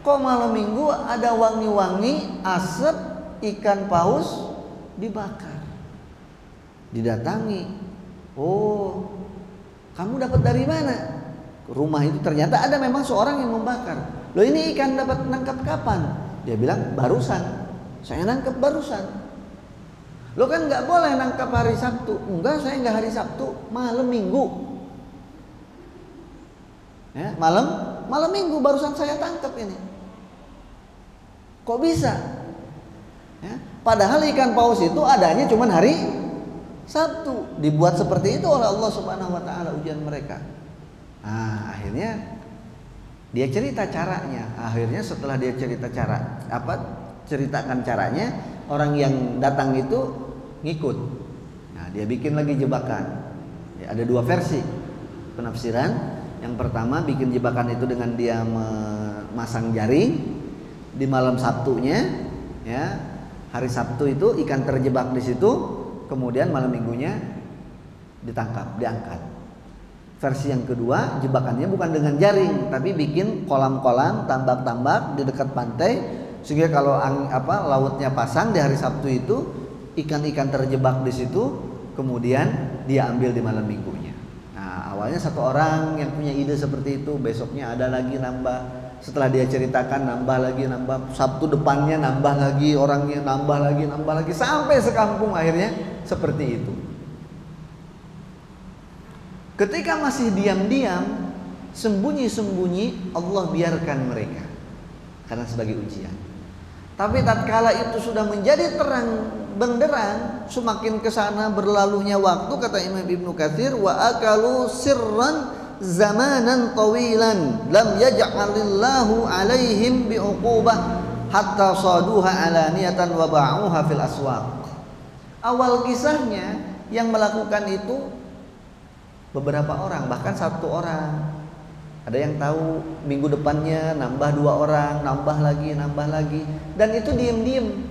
Kok malam Minggu ada wangi-wangi asap ikan paus dibakar? Didatangi, oh, kamu dapat dari mana? Rumah itu ternyata ada memang seorang yang membakar. Loh, ini ikan dapat nangkap kapan? Dia bilang barusan, saya nangkap barusan. Lo kan nggak boleh nangkap hari Sabtu. Enggak, saya nggak hari Sabtu, malam Minggu. Ya, malam Minggu barusan saya tangkap ini. Kok bisa? Ya, padahal ikan paus itu adanya cuma hari Sabtu. Dibuat seperti itu oleh Allah Subhanahu wa taala ujian mereka. Nah, akhirnya dia cerita caranya. Akhirnya setelah dia ceritakan caranya, orang yang datang itu ngikut. Nah, dia bikin lagi jebakan. Ya, ada dua versi penafsiran. Yang pertama bikin jebakan itu dengan dia masang jaring di malam Sabtunya, ya. Hari Sabtu itu ikan terjebak di situ, kemudian malam Minggunya ditangkap, diangkat. Versi yang kedua, jebakannya bukan dengan jaring, tapi bikin kolam-kolam, tambak-tambak di dekat pantai, sehingga kalau lautnya pasang di hari Sabtu itu, ikan-ikan terjebak di situ, kemudian dia ambil di malam Minggunya. Nah, awalnya satu orang yang punya ide seperti itu, besoknya ada lagi nambah. Setelah dia ceritakan nambah lagi, Sabtu depannya nambah lagi, orangnya nambah lagi, sampai sekampung akhirnya seperti itu. Ketika masih diam-diam, sembunyi-sembunyi, Allah biarkan mereka karena sebagai ujian. Tapi tatkala itu sudah menjadi terang benderang, semakin kesana berlalunya waktu, kata Imam Ibnu Katsir, wa akalu sirran zamanan tawilan lam yaj'alillahu alaihim bi'uqubah hatta saduha alaniyatan wa ba'uha fil aswaq. Awal kisahnya yang melakukan itu beberapa orang, bahkan satu orang. Ada yang tahu minggu depannya nambah 2 orang, nambah lagi, dan itu diam-diam,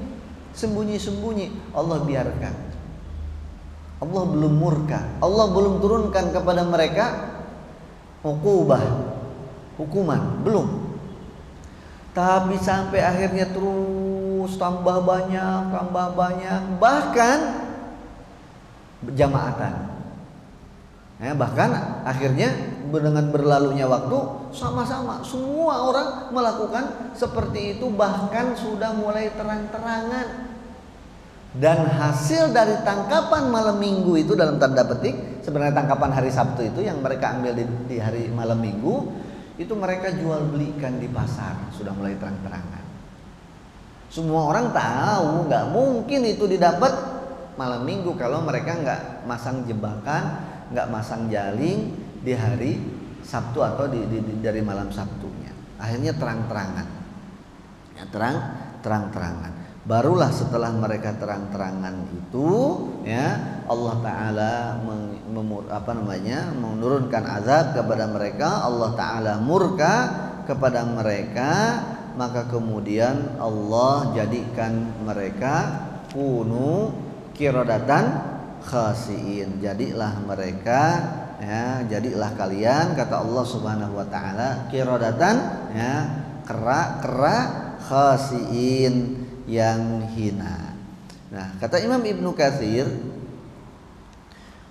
sembunyi-sembunyi. Allah biarkan. Allah belum murka, Allah belum turunkan kepada mereka uqubah, hukuman, belum. Tapi sampai akhirnya terus tambah banyak, bahkan berjamaatan. Ya, bahkan akhirnya dengan berlalunya waktu sama-sama semua orang melakukan seperti itu, bahkan sudah mulai terang-terangan. Dan hasil dari tangkapan malam Minggu itu, dalam tanda petik, sebenarnya tangkapan hari Sabtu itu yang mereka ambil di hari malam Minggu, itu mereka jual belikan di pasar, sudah mulai terang-terangan. Semua orang tahu nggak mungkin itu didapat malam Minggu kalau mereka nggak masang jebakan, nggak masang jaring di hari Sabtu atau dari malam Sabtunya. Akhirnya terang-terangan, ya, terang-terangan. Barulah setelah mereka terang-terangan itu, ya, Allah Ta'ala menurunkan azab kepada mereka. Allah Ta'ala murka kepada mereka, maka kemudian Allah jadikan mereka kunu kirodatan khasiin. Jadilah mereka, ya, jadilah kalian, kata Allah Subhanahu wa Ta'ala, kirodatan, ya, kera khasiin, yang hina. Nah, kata Imam Ibnu Katsir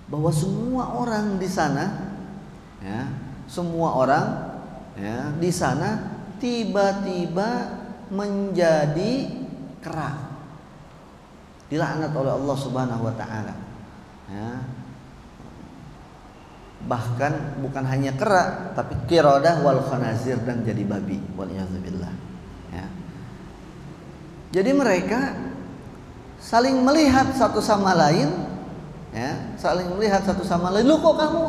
bahwa semua orang di sana, ya, semua orang, ya, di sana tiba-tiba menjadi kera, dilaknat oleh Allah Subhanahu wa Ta'ala, ya. Bahkan bukan hanya kera, tapi qiradah wal khanazir, dan jadi babi, waliyadzubillah, ya. Jadi mereka saling melihat satu sama lain, ya, saling melihat satu sama lain. Lo kok kamu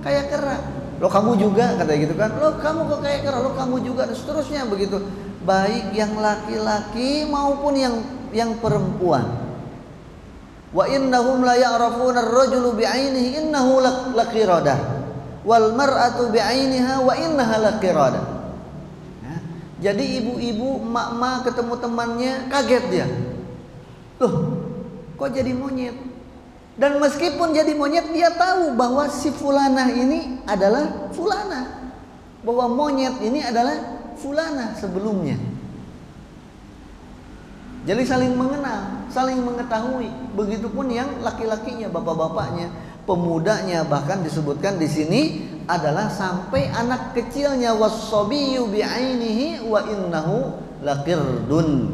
kayak kera? Lo kamu juga, kata gitu kan? Lo kamu kok kayak kera? Lo kamu juga, dan seterusnya begitu. Baik yang laki-laki maupun yang perempuan. Wa innahum la ya'rafuna ar-rajulu bi'ainihi innahu laqiradah wal mar'atu bi'ainiha wa innaha laqiradah. Jadi ibu-ibu, emak-emak ketemu temannya, kaget dia. Loh, kok jadi monyet? Dan meskipun jadi monyet, dia tahu bahwa si fulanah ini adalah fulanah, bahwa monyet ini adalah fulanah sebelumnya. Jadi saling mengenal, saling mengetahui. Begitupun yang laki-lakinya, bapak-bapaknya, pemudanya, bahkan disebutkan di sini adalah sampai anak kecilnya, was-sabiyyu bi'ainihi wa innahu laqirdun,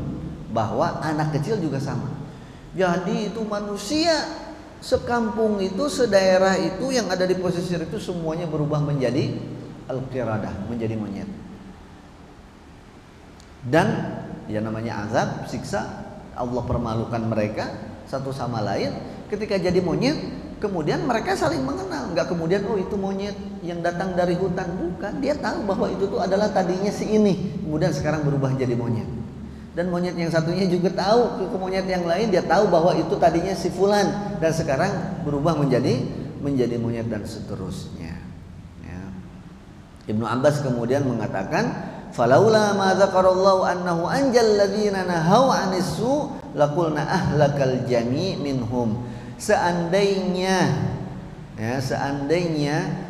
bahwa anak kecil juga sama. Jadi itu manusia sekampung itu, sedaerah itu yang ada di pesisir itu semuanya berubah menjadi al-qiradah, menjadi monyet. Dan ya namanya azab, siksa, Allah permalukan mereka satu sama lain. Ketika jadi monyet, kemudian mereka saling mengenal, nggak kemudian oh itu monyet yang datang dari hutan, bukan. Dia tahu bahwa itu tuh adalah tadinya si ini, kemudian sekarang berubah jadi monyet. Dan monyet yang satunya juga tahu ke monyet yang lain, dia tahu bahwa itu tadinya si fulan dan sekarang berubah menjadi monyet, dan seterusnya. Ya. Ibnu Abbas kemudian mengatakan Falaula ma dzakarallahu annahu anjal ladzina nahau 'anis su laqulna ahlakal jami' minhum. Seandainya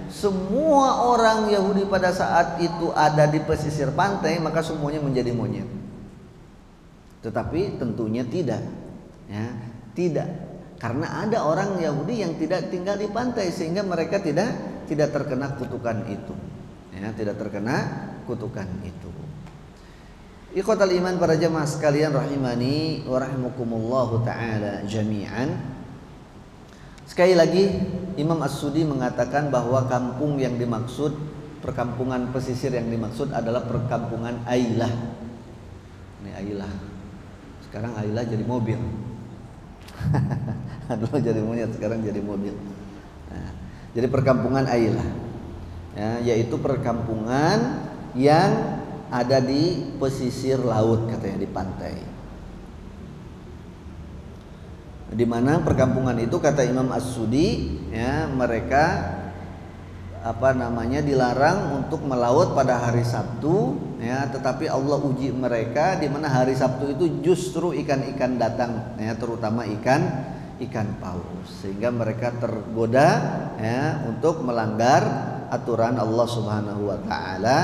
semua orang Yahudi pada saat itu ada di pesisir pantai, maka semuanya menjadi monyet. Tetapi tentunya tidak, ya, tidak, karena ada orang Yahudi yang tidak tinggal di pantai sehingga mereka tidak terkena kutukan itu, ya, tidak terkena kutukan itu. Ikhwatal iman, para jamaah sekalian rahimani wa rahimakumullahu taala jami'an. Sekali lagi Imam As-Sudi mengatakan bahwa kampung yang dimaksud, perkampungan pesisir yang dimaksud adalah perkampungan Ailah. Ini Ailah. Sekarang Ailah jadi mobil. Dulu jadi monyet, sekarang jadi mobil. Nah, jadi perkampungan Ailah, ya, yaitu perkampungan yang ada di pesisir laut, katanya di pantai. Di mana perkampungan itu kata Imam As-Sudi, ya, mereka dilarang untuk melaut pada hari Sabtu, ya, tetapi Allah uji mereka di mana hari Sabtu itu justru ikan-ikan datang, ya, terutama ikan paus, sehingga mereka tergoda, ya, untuk melanggar aturan Allah Subhanahu wa taala,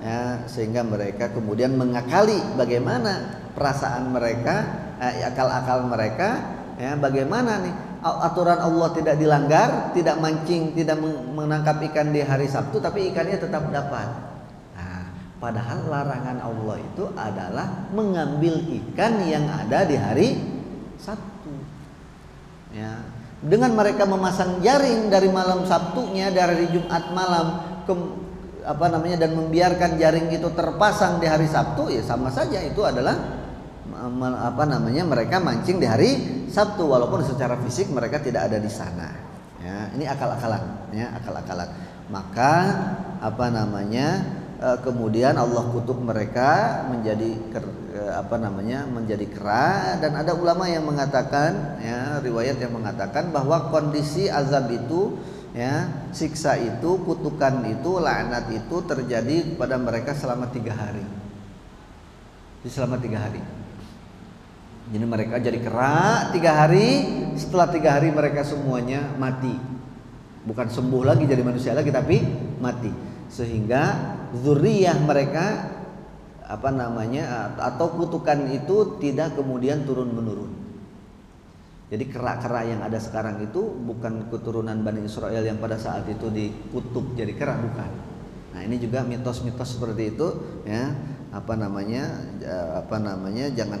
ya, sehingga mereka kemudian mengakali bagaimana perasaan mereka, akal-akal mereka. Ya, bagaimana nih aturan Allah tidak dilanggar, tidak mancing, tidak menangkap ikan di hari Sabtu, tapi ikannya tetap dapat. Nah, padahal larangan Allah itu adalah mengambil ikan yang ada di hari Sabtu. Ya, dengan mereka memasang jaring dari malam Sabtunya, dari Jumat malam dan membiarkan jaring itu terpasang di hari Sabtu, ya sama saja itu adalah mereka mancing di hari Sabtu walaupun secara fisik mereka tidak ada di sana. Ya, ini akal-akalan, ya, akal-akalan. Maka kemudian Allah kutuk mereka menjadi menjadi kera, dan ada ulama yang mengatakan, ya, riwayat yang mengatakan bahwa kondisi azab itu, ya, siksa itu, kutukan itu, laknat itu terjadi kepada mereka selama 3 hari. Jadi selama 3 hari. Jadi mereka jadi kera 3 hari, setelah 3 hari mereka semuanya mati. Bukan sembuh lagi jadi manusia lagi, tapi mati. Sehingga zuriyah mereka atau kutukan itu tidak kemudian turun menurun. Jadi kera-kera yang ada sekarang itu bukan keturunan Bani Israel yang pada saat itu dikutuk jadi kera, bukan. Nah, ini juga mitos-mitos seperti itu, ya. Jangan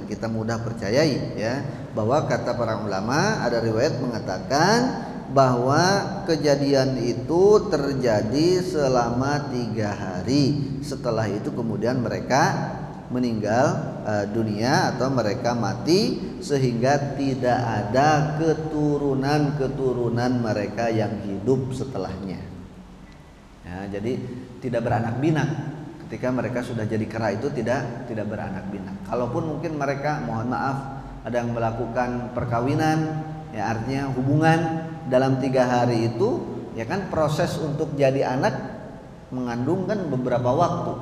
kita mudah percayai, ya, bahwa kata para ulama, ada riwayat mengatakan bahwa kejadian itu terjadi selama 3 hari. Setelah itu kemudian mereka meninggal dunia atau mereka mati, sehingga tidak ada keturunan mereka yang hidup setelahnya. Ya, jadi tidak beranak pinak. Ketika mereka sudah jadi kera itu tidak beranak pinak. Kalaupun mungkin mereka, mohon maaf, ada yang melakukan perkawinan, ya, artinya hubungan dalam 3 hari itu, ya kan, proses untuk jadi anak mengandung kan beberapa waktu,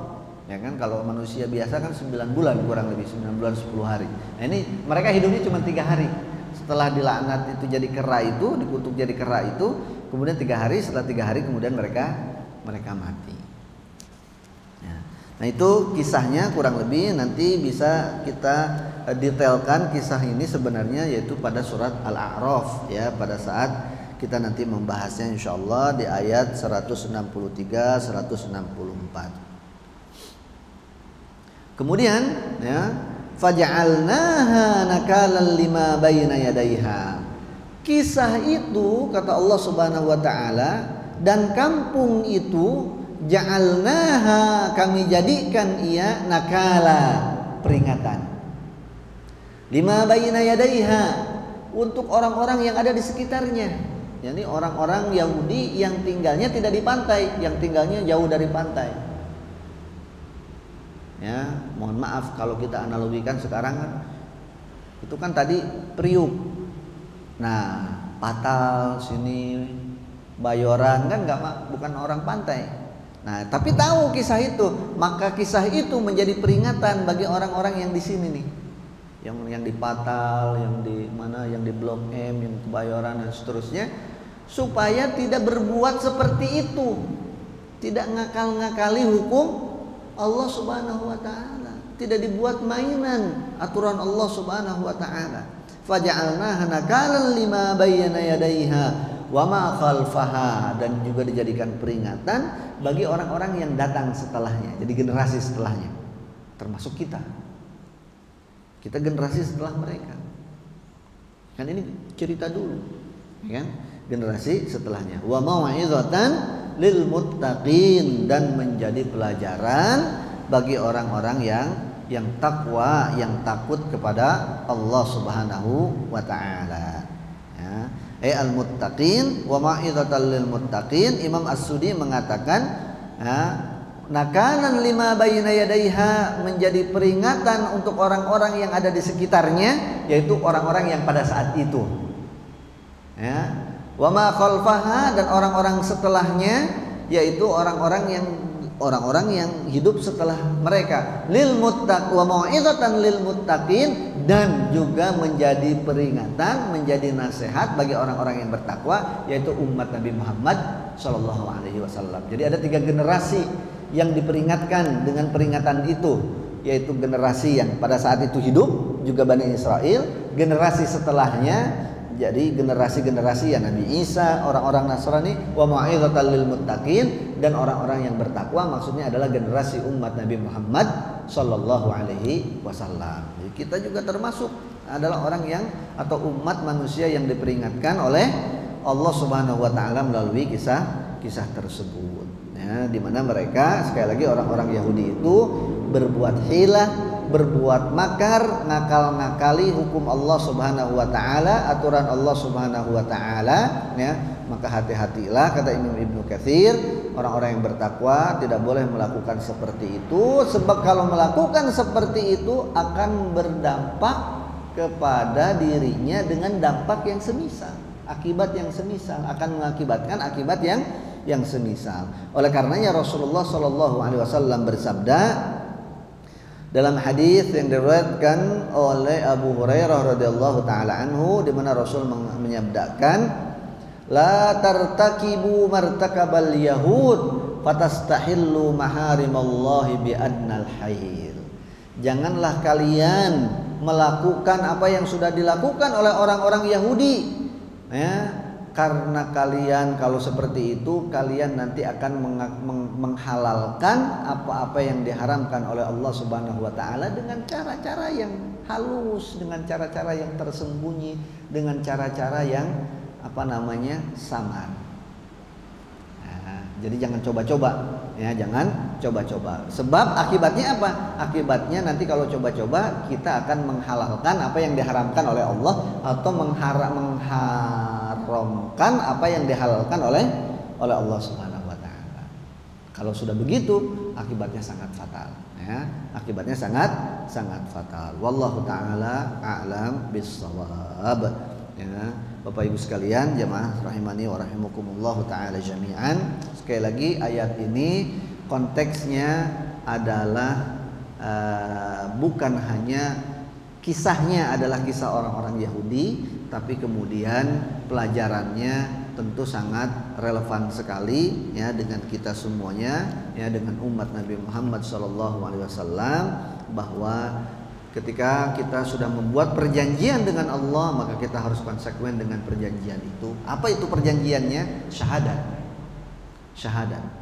ya kan. Kalau manusia biasa kan 9 bulan, kurang lebih 9 bulan 10 hari. Nah, ini mereka hidupnya cuma 3 hari. Setelah dilaknat itu jadi kera itu, dikutuk jadi kera itu, kemudian 3 hari, setelah 3 hari kemudian mereka mati. Nah, itu kisahnya kurang lebih, nanti bisa kita detailkan kisah ini sebenarnya, yaitu pada surat Al-A'raf, ya, pada saat kita nanti membahasnya insyaallah di ayat 163 164. Kemudian, ya, faj'alnaha nakalan lima baina yadaiha. Kisah itu kata Allah Subhanahu wa taala, dan kampung itu ja'alnaha, kami jadikan ia, nakala, peringatan, lima baina yadaiha, untuk orang-orang yang ada di sekitarnya. Jadi orang-orang Yahudi yang tinggalnya tidak di pantai, yang tinggalnya jauh dari pantai. Ya, mohon maaf kalau kita analogikan sekarang kan, itu kan tadi Priuk. Nah, Patal sini, Bayoran kan bukan orang pantai. Nah, tapi tahu kisah itu, maka kisah itu menjadi peringatan bagi orang-orang yang di sini nih. Yang di Patal, yang di mana, yang di Blok M, yang Kebayoran dan seterusnya, supaya tidak berbuat seperti itu. Tidak ngakal-ngakali hukum Allah Subhanahu wa taala. Tidak dibuat mainan aturan Allah Subhanahu wa taala. Faja'alnaha nakalan lima bayyana yadayha wa ma khalfaha, dan juga dijadikan peringatan bagi orang-orang yang datang setelahnya. Jadi generasi setelahnya. Termasuk kita. Kita generasi setelah mereka. Kan ini cerita dulu, ya kan? Generasi setelahnya. Wa mau'izatan lil muttaqin, dan menjadi pelajaran bagi orang-orang yang takwa, yang takut kepada Allah Subhanahu wa taala. Ya. Al muttaqin wa mau'izatan lil muttaqin. Imam As-Sudi mengatakan, nakalan lima bayna yadaiha, menjadi peringatan untuk orang-orang yang ada di sekitarnya, yaitu orang-orang yang pada saat itu. Ya. Wa ma khalfaha, dan orang-orang setelahnya, yaitu orang-orang yang hidup setelah mereka. Lil muttaq wa mau'izatan lil muttaqin, dan juga menjadi peringatan, menjadi nasihat bagi orang-orang yang bertakwa, yaitu umat Nabi Muhammad sallallahu alaihi wasallam. Jadi ada 3 generasi yang diperingatkan dengan peringatan itu, yaitu generasi yang pada saat itu hidup, juga Bani Israel, generasi setelahnya, jadi generasi-generasi yang Nabi Isa, orang-orang Nasrani, wa mau'izatan lil muttaqin, dan orang-orang yang bertakwa, maksudnya adalah generasi umat Nabi Muhammad sallallahu alaihi wasallam. Jadi kita juga termasuk adalah orang yang, atau umat manusia yang diperingatkan oleh Allah Subhanahu wa taala melalui kisah tersebut. Ya, di mana mereka, sekali lagi orang-orang Yahudi itu berbuat hilah, berbuat makar, ngakal-ngakali hukum Allah Subhanahu wa taala, aturan Allah Subhanahu wa taala, ya. Maka hati-hatilah, kata Imam Ibnu Katsir, orang-orang yang bertakwa tidak boleh melakukan seperti itu, sebab kalau melakukan seperti itu akan berdampak kepada dirinya dengan dampak yang semisal, akibat yang semisal, akan mengakibatkan akibat yang semisal. Oleh karenanya Rasulullah Shallallahu Alaihi Wasallam bersabda dalam hadis yang diriwayatkan oleh Abu Hurairah radhiyallahu taala anhu, di mana Rasul menyabdakan, la tartakibu martakabal yahud fatastahillu maharimallahi bi adnal hayr. Janganlah kalian melakukan apa yang sudah dilakukan oleh orang-orang Yahudi, ya. Karena kalian kalau seperti itu, kalian nanti akan menghalalkan apa-apa yang diharamkan oleh Allah Subhanahu wa taala dengan cara-cara yang halus, dengan cara-cara yang tersembunyi, dengan cara-cara yang samar. Nah, jadi jangan coba-coba, ya, jangan coba-coba. Sebab akibatnya apa? Akibatnya nanti kalau coba-coba, kita akan menghalalkan apa yang diharamkan oleh Allah, atau mengharamkan apa yang dihalalkan oleh Allah Subhanahu wa taala. Kalau sudah begitu, akibatnya sangat fatal, ya. Akibatnya sangat fatal. Wallahu taala a'lam bissawab. Ya, Bapak Ibu sekalian, jamaah rahimani wa rahimakumullah taala jami'an. Sekali lagi, ayat ini konteksnya adalah bukan hanya kisahnya adalah kisah orang-orang Yahudi, tapi kemudian pelajarannya tentu sangat relevan sekali, ya, dengan kita semuanya, ya, dengan umat Nabi Muhammad SAW, bahwa ketika kita sudah membuat perjanjian dengan Allah, maka kita harus konsekuen dengan perjanjian itu. Apa itu perjanjiannya? Syahadat.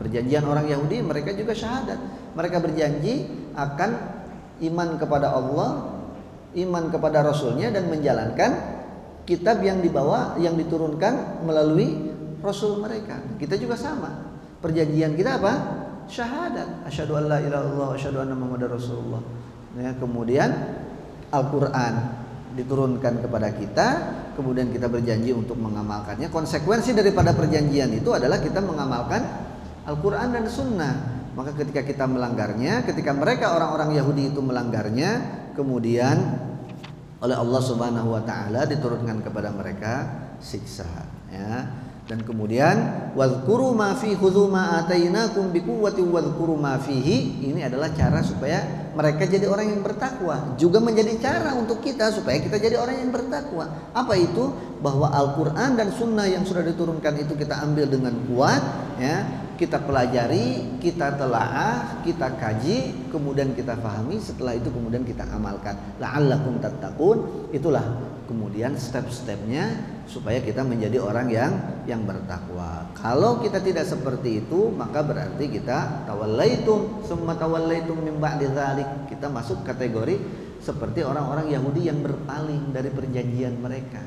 Perjanjian orang Yahudi, mereka juga syahadat. Mereka berjanji akan iman kepada Allah, iman kepada Rasulnya, dan menjalankan kitab yang dibawa, yang diturunkan melalui Rasul mereka. Kita juga sama. Perjanjian kita apa? Syahadat. Asyhadu an la ilaha illallah wa asyhadu anna Muhammadar Rasulullah. Ya, kemudian Al-Quran diturunkan kepada kita, kemudian kita berjanji untuk mengamalkannya. Konsekuensi daripada perjanjian itu adalah kita mengamalkan Al-Quran dan Sunnah. Maka ketika kita melanggarnya, ketika mereka orang-orang Yahudi itu melanggarnya, kemudian oleh Allah Subhanahu wa taala diturunkan kepada mereka siksa, ya. Dan kemudian wadhkuru ma fi khudzu ma atainakum biquwwati wadhkuru ma fihi, ini adalah cara supaya mereka jadi orang yang bertakwa, juga menjadi cara untuk kita supaya kita jadi orang yang bertakwa. Apa itu? Bahwa Al-Qur'an dan sunnah yang sudah diturunkan itu kita ambil dengan kuat, ya. Kita pelajari, kita telaah, kita kaji, kemudian kita pahami, setelah itu kemudian kita amalkan. La'allakum tattaqun, itulah kemudian step-stepnya supaya kita menjadi orang yang bertakwa. Kalau kita tidak seperti itu, maka berarti kita tawallaitum summa tawallaitum min ba'di dzalik. Kita masuk kategori seperti orang-orang Yahudi yang berpaling dari perjanjian mereka,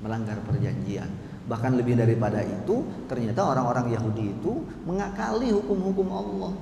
melanggar perjanjian. Bahkan lebih daripada itu, ternyata orang-orang Yahudi itu mengakali hukum-hukum Allah,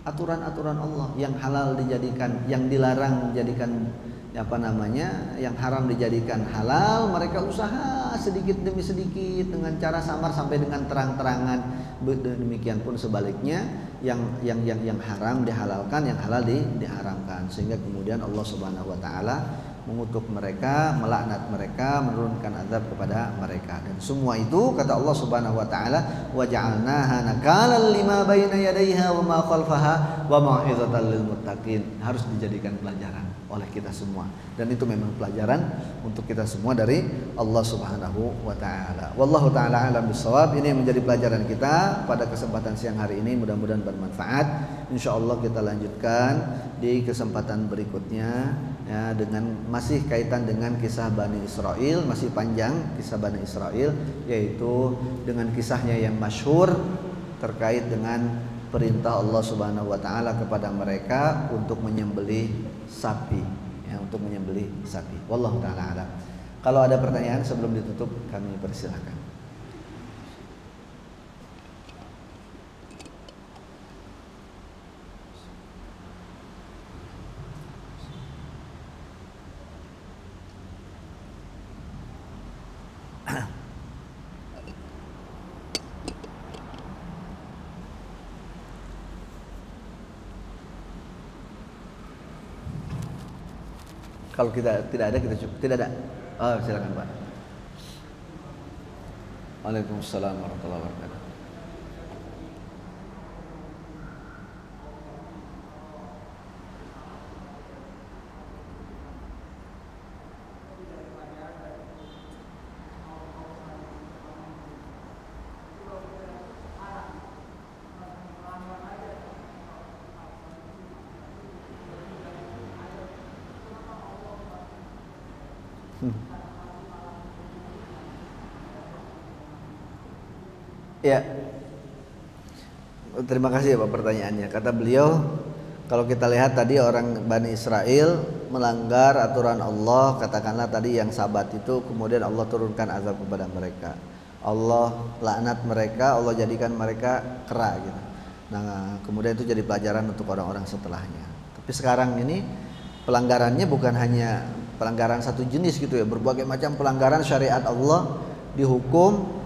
aturan-aturan Allah, yang halal dijadikan, yang dilarang dijadikan yang haram dijadikan halal. Mereka usaha sedikit demi sedikit dengan cara samar sampai dengan terang-terangan. Demikian pun sebaliknya, yang haram dihalalkan, yang halal diharamkan, sehingga kemudian Allah Subhanahu wa taala mengutuk mereka, melaknat mereka, menurunkan azab kepada mereka. Dan semua itu kata Allah Subhanahu wa taala, wa ja'alnaha nakalan lima baina yadayha wa ma khalfaha wa mau'izatan lil muttaqin. Harus dijadikan pelajaran oleh kita semua, dan itu memang pelajaran untuk kita semua dari Allah Subhanahu wa taala. Wallahu taala alam bissawab. Ini yang menjadi pelajaran kita pada kesempatan siang hari ini, mudah-mudahan bermanfaat. Insyaallah kita lanjutkan di kesempatan berikutnya, ya, dengan masih kaitan dengan kisah Bani Israel, masih panjang kisah Bani Israel, yaitu dengan kisahnya yang masyhur terkait dengan perintah Allah Subhanahu wa taala kepada mereka untuk menyembelih sapi, ya, untuk menyembelih sapi. Wallahu taala alam. Kalau ada pertanyaan sebelum ditutup, kami persilahkan. Kalau kita tidak ada, kita cukup. Tidak ada. Oh, silakan Pak. Waalaikumsalam warahmatullahi wabarakatuh. Ya, terima kasih ya Pak pertanyaannya. Kata beliau, kalau kita lihat tadi orang Bani Israel melanggar aturan Allah, katakanlah tadi yang Sabat itu, kemudian Allah turunkan azab kepada mereka, Allah laknat mereka, Allah jadikan mereka kera gitu. Nah, kemudian itu jadi pelajaran untuk orang-orang setelahnya. Tapi sekarang ini pelanggarannya bukan hanya pelanggaran satu jenis gitu ya, berbagai macam pelanggaran syariat Allah dihukum,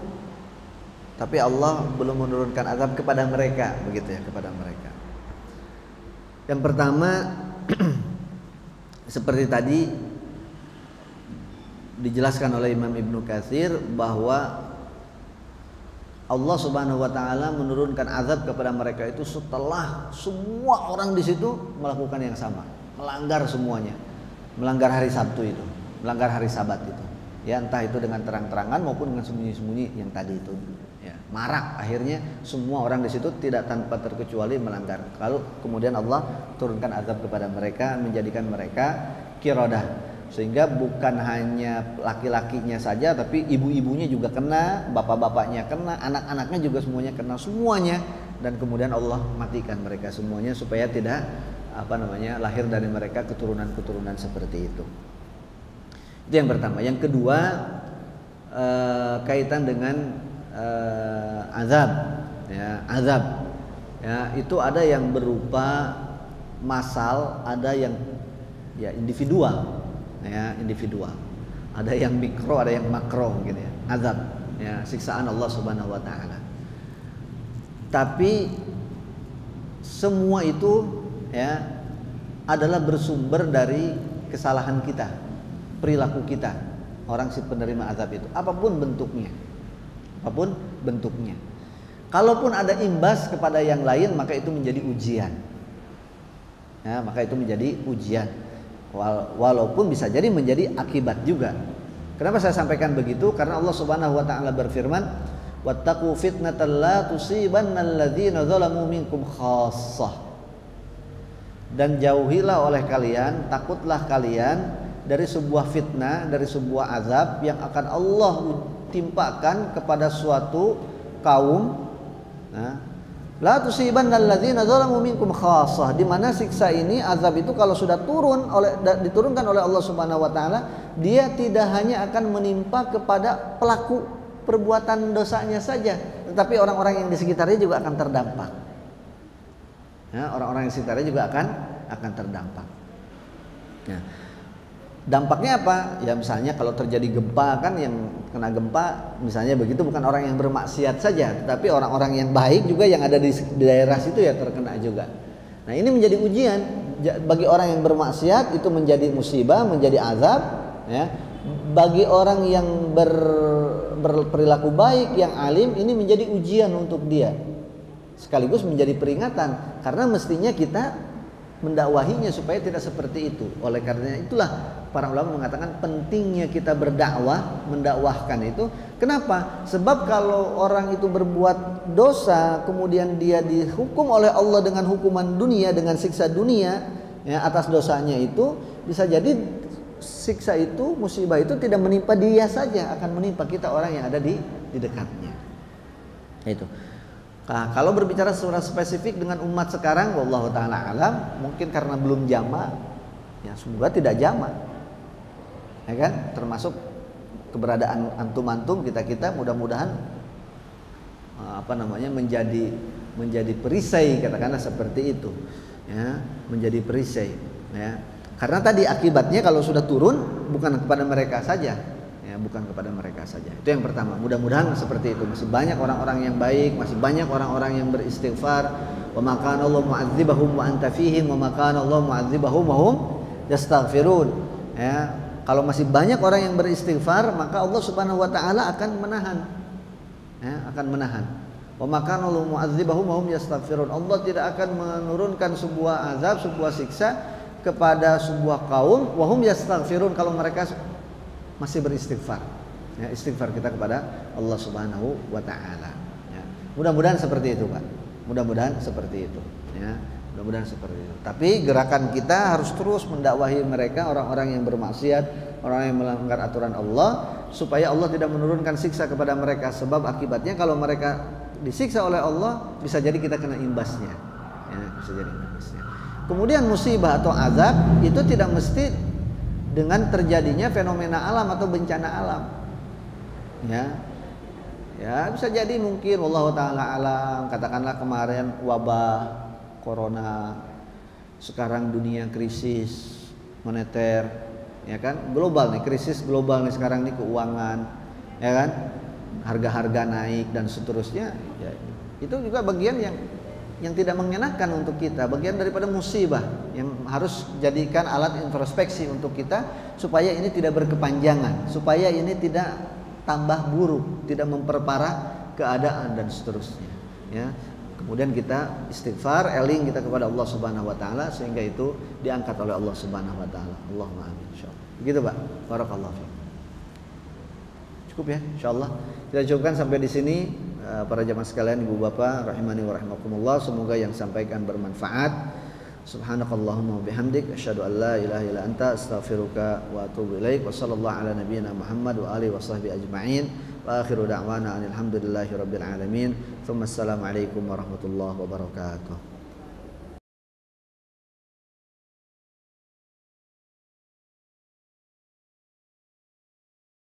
tapi Allah belum menurunkan azab kepada mereka, begitu ya, kepada mereka. Yang pertama seperti tadi dijelaskan oleh Imam Ibnu Katsir bahwa Allah Subhanahu wa taala menurunkan azab kepada mereka itu setelah semua orang di situ melakukan yang sama, melanggar semuanya, melanggar hari Sabtu itu, melanggar hari Sabat itu. Ya, entah itu dengan terang-terangan maupun dengan sembunyi-sembunyi yang tadi itu. Ya, marak akhirnya semua orang di situ tidak tanpa terkecuali melanggar. Kalau kemudian Allah turunkan azab kepada mereka, menjadikan mereka qirodah, sehingga bukan hanya laki-lakinya saja, tapi ibu-ibunya juga kena, bapak-bapaknya kena, anak-anaknya juga semuanya kena, semuanya. Dan kemudian Allah matikan mereka semuanya supaya tidak lahir dari mereka keturunan-keturunan seperti itu. Itu yang pertama. Yang kedua, kaitan dengan azab, ya, azab, ya, itu ada yang berupa massal, ada yang ya individual, ya, individual, ada yang mikro, ada yang makro, gitu ya, azab, ya, siksaan Allah Subhanahu wa taala. Tapi semua itu, ya, adalah bersumber dari kesalahan kita, perilaku kita, orang si penerima azab itu, apapun bentuknya. apapun bentuknya. Kalaupun ada imbas kepada yang lain, maka itu menjadi ujian. Ya, maka itu menjadi ujian. Walaupun bisa jadi menjadi akibat juga. Kenapa saya sampaikan begitu? Karena Allah Subhanahu wa taala berfirman, "Wattaqu fitnatan la tusibannal ladzina zalamu minkum khassah." Dan jauhilah oleh kalian, takutlah kalian dari sebuah fitnah, dari sebuah azab yang akan Allah timpakan kepada suatu kaum. La tusibannal ladzina zalamu minkum khassah, di mana siksa ini, azab itu kalau sudah diturunkan oleh Allah Subhanahu wa taala, dia tidak hanya akan menimpa kepada pelaku perbuatan dosanya saja, tetapi orang-orang yang di sekitarnya juga akan terdampak. Ya, orang-orang yang di sekitarnya juga akan terdampak. Nah, dampaknya apa? Ya misalnya kalau terjadi gempa, kan yang kena gempa misalnya begitu bukan orang yang bermaksiat saja, tetapi orang-orang yang baik juga yang ada di daerah situ ya terkena juga. Nah, ini menjadi ujian bagi orang yang bermaksiat, itu menjadi musibah, menjadi azab, ya. Bagi orang yang berperilaku baik, yang alim, ini menjadi ujian untuk dia. Sekaligus menjadi peringatan, karena mestinya kita mendakwahinya supaya tidak seperti itu. Oleh karena itulah para ulama mengatakan pentingnya kita berdakwah, mendakwahkan itu. Kenapa? Sebab kalau orang itu berbuat dosa, kemudian dia dihukum oleh Allah dengan hukuman dunia, dengan siksa dunia, ya, atas dosanya itu, bisa jadi siksa itu, musibah itu tidak menimpa dia saja, akan menimpa kita orang yang ada di dekatnya. Itu. Nah, kalau berbicara secara spesifik dengan umat sekarang, wallahu taala alam, mungkin karena belum jama, ya semoga tidak jama, ya kan? Termasuk keberadaan antum-antum, kita mudah-mudahan menjadi perisai, katakanlah seperti itu, ya, menjadi perisai, ya. Karena tadi akibatnya kalau sudah turun bukan kepada mereka saja. Bukan kepada mereka saja. Itu yang pertama. Mudah-mudahan seperti itu. Masih banyak orang-orang yang baik, masih banyak orang-orang yang beristighfar. Wa ma kana Allah mu'adzibahum wa anta fihim wa ma kana Allah mu'adzibahum wa hum yastaghfirun. Ya, kalau masih banyak orang yang beristighfar, maka Allah Subhanahu wa taala akan menahan. Ya, akan menahan. Wa ma kana Allah mu'adzibahum wa hum yastaghfirun. Allah tidak akan menurunkan sebuah azab, sebuah siksa kepada sebuah kaum wa hum yastaghfirun kalau mereka masih beristighfar, ya, istighfar kita kepada Allah Subhanahu wa taala, ya. Mudah-mudahan seperti itu, Pak. Mudah-mudahan seperti itu, ya. Mudah-mudahan seperti itu. Tapi gerakan kita harus terus mendakwahi mereka, orang-orang yang bermaksiat, orang yang melanggar aturan Allah, supaya Allah tidak menurunkan siksa kepada mereka. Sebab akibatnya kalau mereka disiksa oleh Allah, bisa jadi kita kena imbasnya, ya, bisa jadi imbasnya. Kemudian musibah atau azab itu tidak mesti dengan terjadinya fenomena alam atau bencana alam, ya bisa jadi mungkin wallahu taala alam, katakanlah kemarin wabah corona, sekarang dunia krisis moneter, ya kan, global nih, krisis global nih sekarang nih, keuangan, ya kan, harga-harga naik dan seterusnya, ya, itu juga bagian yang tidak mengenakan untuk kita, bagian daripada musibah yang harus jadikan alat introspeksi untuk kita supaya ini tidak berkepanjangan, supaya ini tidak tambah buruk, tidak memperparah keadaan dan seterusnya, ya. Kemudian kita istighfar, eling kita kepada Allah Subhanahu wa taala sehingga itu diangkat oleh Allah Subhanahu wa taala. Allahumma amin insyaallah. Begitu, Pak. Barakallahu fiik. Cukup ya insyaallah. Kita cukupkan sampai di sini. Para jamaah sekalian, ibu bapak rahimani wa rahimakumullah, semoga yang sampaikan bermanfaat. Subhanakallahumma wa bihamdik asyhadu an la ilaha illa anta astaghfiruka wa atubu ilaik. Wa sallallahu ala nabiyyina Muhammad wa alihi washabbihi ajma'in. Wa akhiru da'wana alhamdulillahi rabbil alamin. Tsumma assalamu alaikum warahmatullahi wabarakatuh.